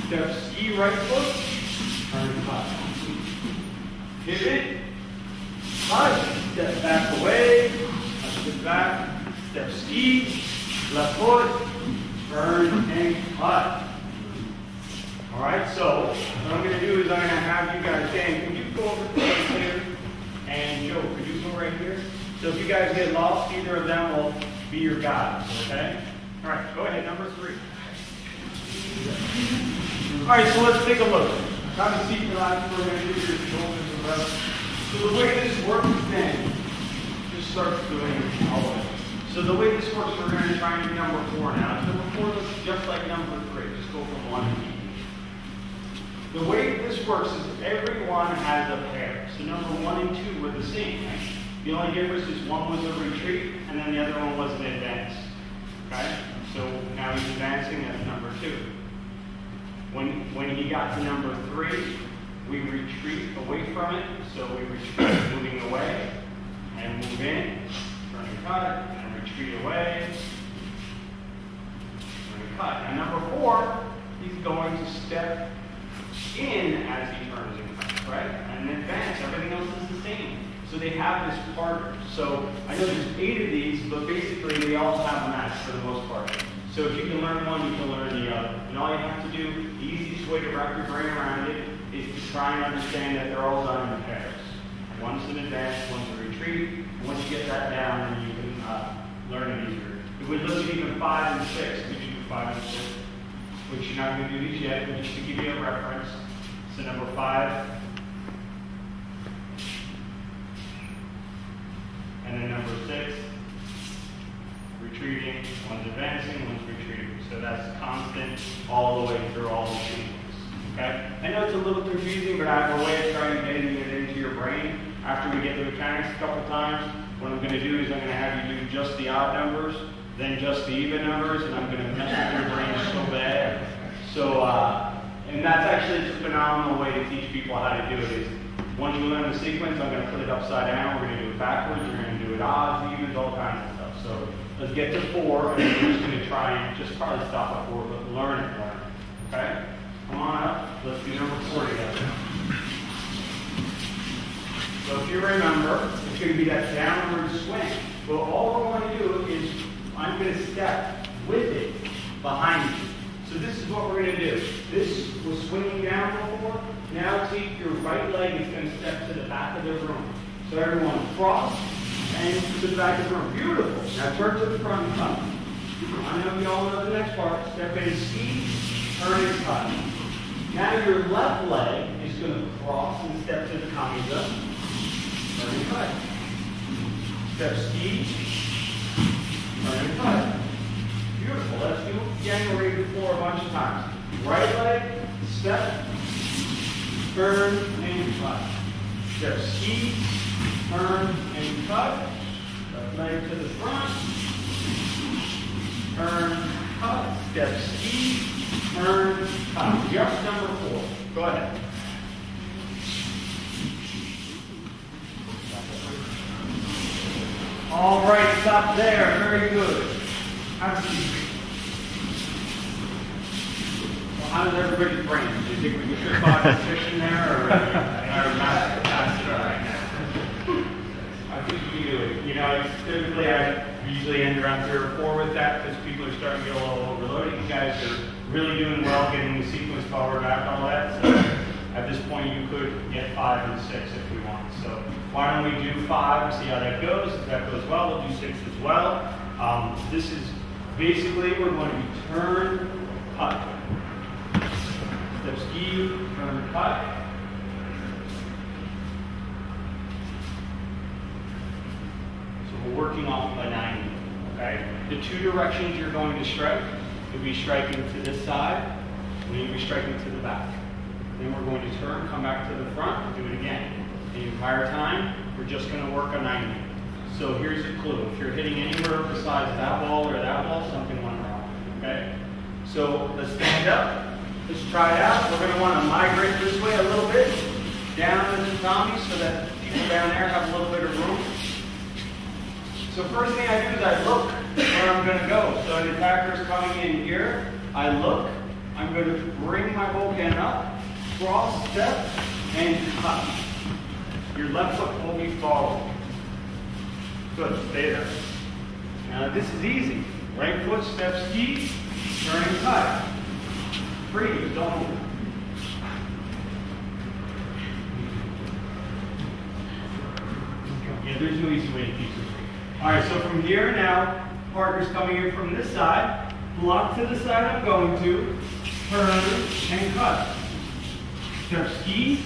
Step ski, right foot, turn, cut. Pivot, cut, step back away, step back, step ski, left foot, turn, and cut. All right, so what I'm going to do is I'm going to have you guys, Dan, can you go over to right here? And Joe, could you go right here? So if you guys get lost, either of them will be your guides, okay? All right, go ahead, number 3. All right, so let's take a look. Have a seat, relax, we're going to do your shoulders and rest. So the way this works then, just start doing it all the way. So the way this works, we're going to try and do number 4 now. Number 4 looks just like number 3. Just go from 1 to 2. The way this works is everyone has a pair. So number 1 and 2 were the same, right? The only difference is one was a retreat and then the other one was an advance. Okay? So now he's advancing, that's number 2. When he got to number 3, we retreat away from it. So we retreat, moving away, and move in, turn and cut, and retreat away, turn and cut. And number 4, he's going to step in as he turns and cuts, right? And in advance, everything else is the same. So they have this partner. So I know there's 8 of these, but basically they all have a match for the most part. So if you can learn one, you can learn the other. And all you have to do, the easiest way to wrap your brain around it, is to try and understand that they're all done in pairs. One's an advance, one's a retreat. And once you get that down, then you can learn it easier. If we look at even 5 and 6, could you do 5 and 6? Which you're not going to do these yet, but just to give you a reference. So number 5. And then number 6. Retreating, one's advancing, one's retreating. So that's constant all the way through all the sequence. Okay? I know it's a little confusing, but I have a way of trying to get it into your brain. After we get the mechanics a couple times, what I'm going to do is I'm going to have you do just the odd numbers, then just the even numbers, and I'm going to mess with your brain so bad. So, and that's actually a phenomenal way to teach people how to do it. Is once you learn the sequence, I'm going to put it upside down. We're going to do it backwards. We're going to do it odds, evens, all kinds of stuff. So let's get to 4, and then we're just going to try and just probably stop at 4, but learn it. Okay? Come on up. Let's do number 4 together. So if you remember, it's going to be that downward swing. Well, all I want to do is I'm going to step with it behind you. So this is what we're going to do. This was swinging down before. Now take your right leg, it's going to step to the back of the room. So everyone cross and to the back of the room. Beautiful. Now turn to the front and cut. I know you all know the next part. Step in, ski, turn and cut. Now your left leg is going to cross and step to the kamiza. Turn and cut. Step ski, turn and cut. Beautiful. Let's do it again. We're going to do 4 a bunch of times. Right leg, step, turn, and cut. Step ski, turn, and cut. Left leg to the front, turn, cut. Step ski, turn, cut. Just number 4. Go ahead. All right, stop there. Very good. Well, how does everybody's brain? Do you think we should buy a fish in there or not? Right now? I think you do it. You know, typically I usually end around 3 or 4 with that because people are starting to get a little overloaded. You guys are really doing well getting the sequence power back, all that. So at this point you could get 5 and 6 if we want. So why don't we do 5 and see how that goes? If that goes well, we'll do 6 as well. This is basically, we're going to turn, cut. Step ski, turn, cut. We're working off of a 90, okay? The 2 directions you're going to strike, you'll be striking to this side, and you'll be striking to the back. Then we're going to turn, come back to the front, do it again. The entire time, we're just going to work a 90. So here's the clue. If you're hitting anywhere besides that wall or that wall, something went wrong, okay? So let's stand up. Let's try it out. We're going to want to migrate this way a little bit, down to the tatami so that people down there have a little bit of room. So first thing I do is I look where I'm going to go. So an attacker's coming in here. I look. I'm going to bring my bokken up, cross step, and cut. Your left foot will be forward. Good. Stay there. Now this is easy. Right foot, step ski, turn and cut. Freeze. Don't move. Yeah, there's no easy way to teach this. All right, so from here now, partner's coming in from this side, block to the side I'm going to, turn and cut. Step ski,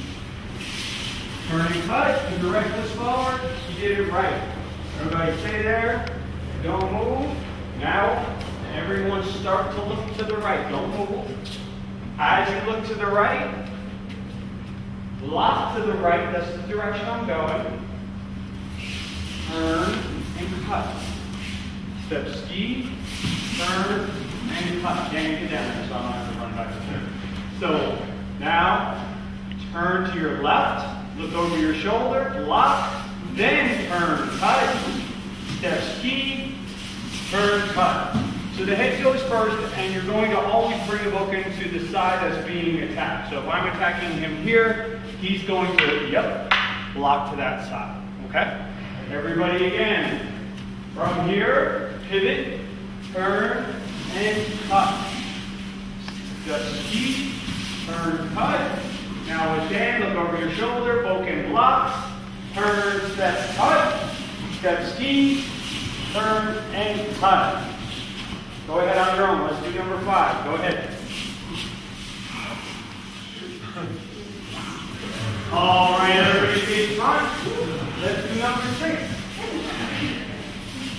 turn and cut, put your right foot forward, you did it right. Everybody stay there, don't move. Now, everyone start to look to the right, don't move. As you look to the right, block to the right, that's the direction I'm going. Turn and cut. Step ski, turn, and cut. Yank it down there so I don't have to run back and forth. So now, turn to your left, look over your shoulder, block, then turn, cut. Step ski, turn, cut. So the head goes first, and you're going to always bring the bokken to the side that's being attacked. So if I'm attacking him here, he's going to, block to that side. Okay? Everybody again. From here, pivot, turn, and cut. Step ski, turn, cut. Now again, look over your shoulder, bokken blocks, turn, step, cut. Step ski, turn, and cut. Go ahead on your own. Let's do number 5. Go ahead. All right, everybody stay front. Let's do number 6.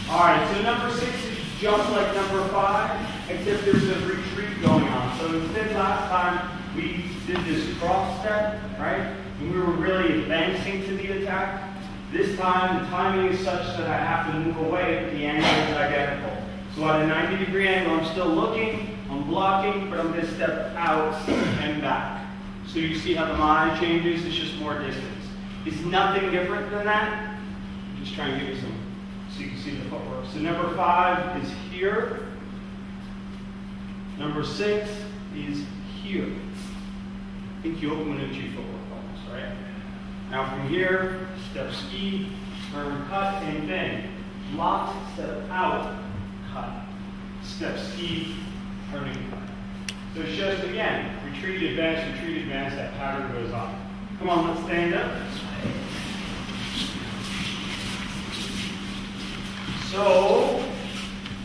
All right, so number 6 is just like number 5, except there's a retreat going on. So instead last time we did this cross step, right? And we were really advancing to the attack. This time the timing is such that I have to move away, but the angle is identical. So at a 90-degree angle, I'm still looking, I'm blocking, but I'm going to step out and back. So you see how the mana changes, it's just more distance. It's nothing different than that. I'm just trying to give you some, so you can see the footwork. So number 5 is here. Number 6 is here. I think Kyoku Minuchi footwork almost, right? Now from here, step ski, turn, cut, same thing. Block, step out, cut. Step ski, turn and cut. So it's just, again, retreat, advance, that pattern goes on. Come on, let's stand up. So,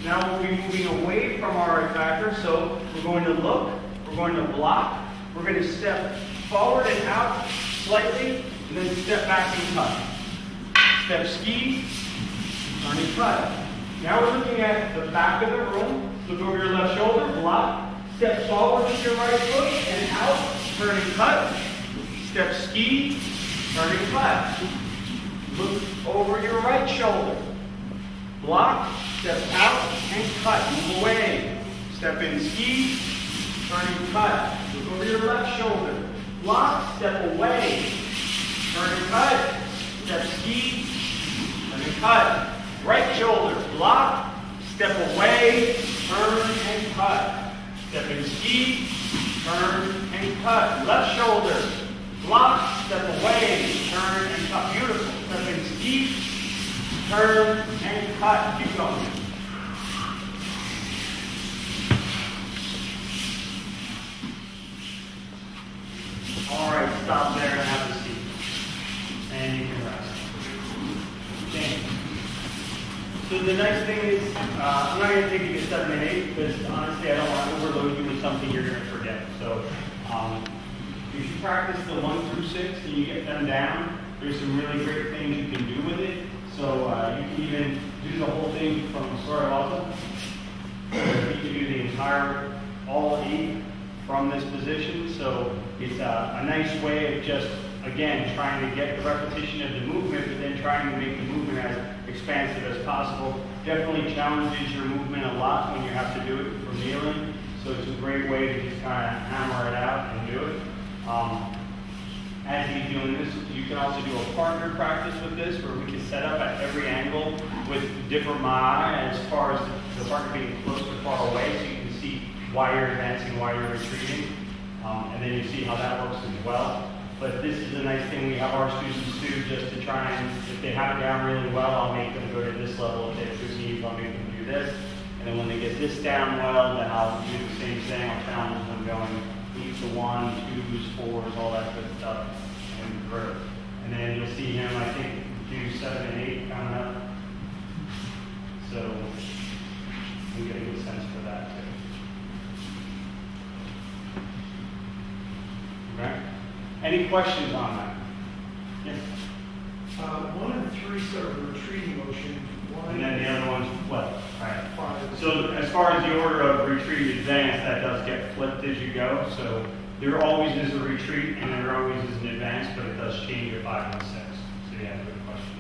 now we'll be moving away from our attacker. So we're going to look, we're going to block, we're going to step forward and out slightly, and then step back and cut. Step ski, turn and cut. Now we're looking at the back of the room. Look over your left shoulder, block. Step forward with your right foot and out, turn and cut. Step ski, turn and cut. Look over your right shoulder. Block, step out and cut. Move away. Step in ski, turn and cut. Look over your left shoulder. Block, step away. Turn and cut. Step ski, turn and cut. Right shoulder, block, step away, turn and cut. Step in ski, turn and cut. Left shoulder, block, step away, turn and cut. Beautiful. Step in ski, turn, and cut. Keep going. All right, stop there and have a seat. And you can rest. Okay. So the next thing is, I'm not going to take you to 7 and 8 because honestly I don't want to overload you with something you're going to forget. So if you practice the 1 through 6 and you get them down, there's some really great things you can do with it. So you can even do the whole thing from sort of awesome. You can do the entire, all 8 from this position. So it's a nice way of just, again, trying to get the repetition of the movement, but then trying to make the movement as expansive as possible. Definitely challenges your movement a lot when you have to do it from kneeling. So it's a great way to just kind of hammer it out and do it. As he's doing this, you can also do a partner practice with this, where we can set up at every angle with different ma'ai as far as the partner being close or far away, so you can see why you're advancing, why you're retreating, and then you see how that works as well. But this is a nice thing we have our students do, just to try and, if they have it down really well, I'll make them go to this level. If they have good knees, I'll make them do this. And then when they get this down well, then I'll do the same thing. I'll challenge them going 8 to 1, 2s, 4s, all that good stuff, and through. And then you'll see him, I think, do 7 and 8 coming up. So we get a good sense for that too. Okay. Any questions on that? Yes. 1 and 3 sort of a retreating motion. And then the other one's flipped. Right. 5. So as far as the order of retreat advance, that does get flipped as you go. So there always is a retreat and there always is an advance, but it does change at 5 and 6. So yeah, good question.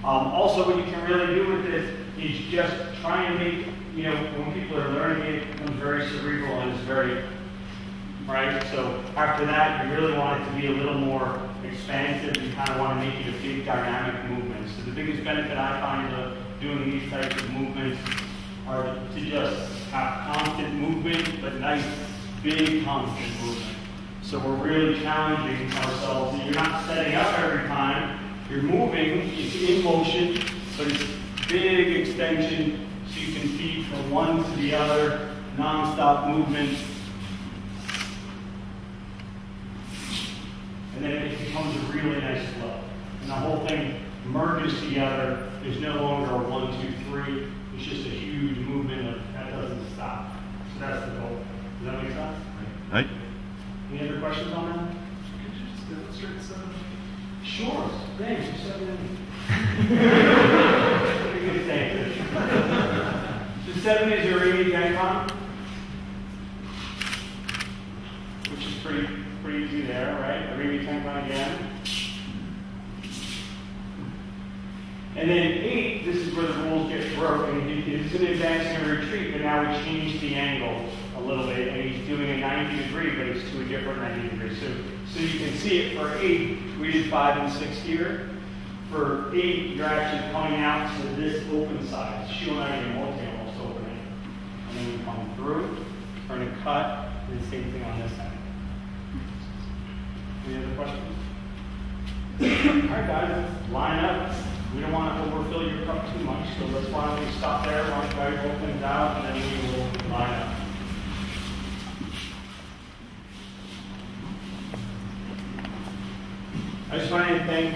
Also, what you can really do with this is just try and make, when people are learning it, it becomes very cerebral and it's very, right? So after that, you really want it to be a little more expansive. You kind of want to make it a big dynamic movement. So the biggest benefit I find of doing these types of movements are to just have constant movement, but nice, big, constant movement. So we're really challenging ourselves. And you're not setting up every time. You're moving, it's in motion, but it's big extension, so you can feed from one to the other, non-stop movement. And then it becomes a really nice flow. And the whole thing merges together. There's no longer a 1, 2, 3. It's just a huge movement that doesn't stop. So that's the goal. Does that make sense? Right. Any other questions on that? Could you just demonstrate 7? Sure. Thanks. You 7 Pretty good thing. So 7 is your Arimi Tenkan, which is pretty easy there, right? Arimi Tenkan again. And then 8, this is where the rules get broken. It's an advancing and retreat, but now we change the angle a little bit, and he's doing a 90 degree, but it's to a different 90 degree. So you can see it for 8, we did 5 and 6 here. For 8, you're actually coming out to this open side. Shionai almost opening. And then we come through, turn and cut, and the same thing on this end. Any other questions? All right, guys, let's line up. We don't want to overfill your cup too much, so let's why don't we stop there, why don't you guys roll things out, and then we will line up. I just wanted to thank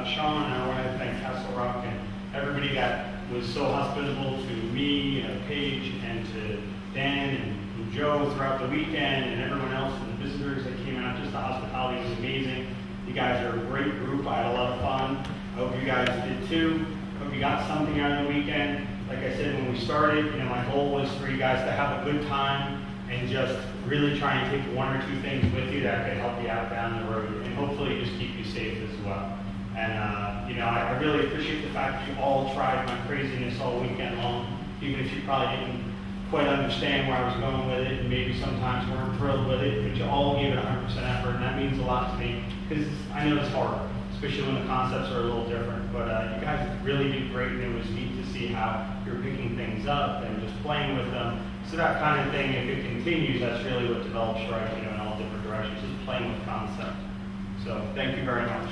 Sean, and I wanted to thank Castle Rock and everybody that was so hospitable to me, Paige, and to Dan and Joe throughout the weekend, and everyone else, and the visitors that came out. Just the hospitality was amazing. You guys are a great group. I had a lot of fun. I hope you guys did too. Hope you got something out of the weekend. Like I said when we started, my goal was for you guys to have a good time and just really try and take 1 or 2 things with you that could help you out down the road, and hopefully just keep you safe as well. And I really appreciate the fact that you all tried my craziness all weekend long, even if you probably didn't quite understand where I was going with it, and maybe sometimes weren't thrilled with it, but you all gave it 100% effort, and that means a lot to me, because I know it's hard, especially when the concepts are a little different. But you guys really did great, and it was neat to see how you're picking things up and just playing with them. So that kind of thing, if it continues, that's really what develops, right? In all different directions, just playing with concept. So thank you very much.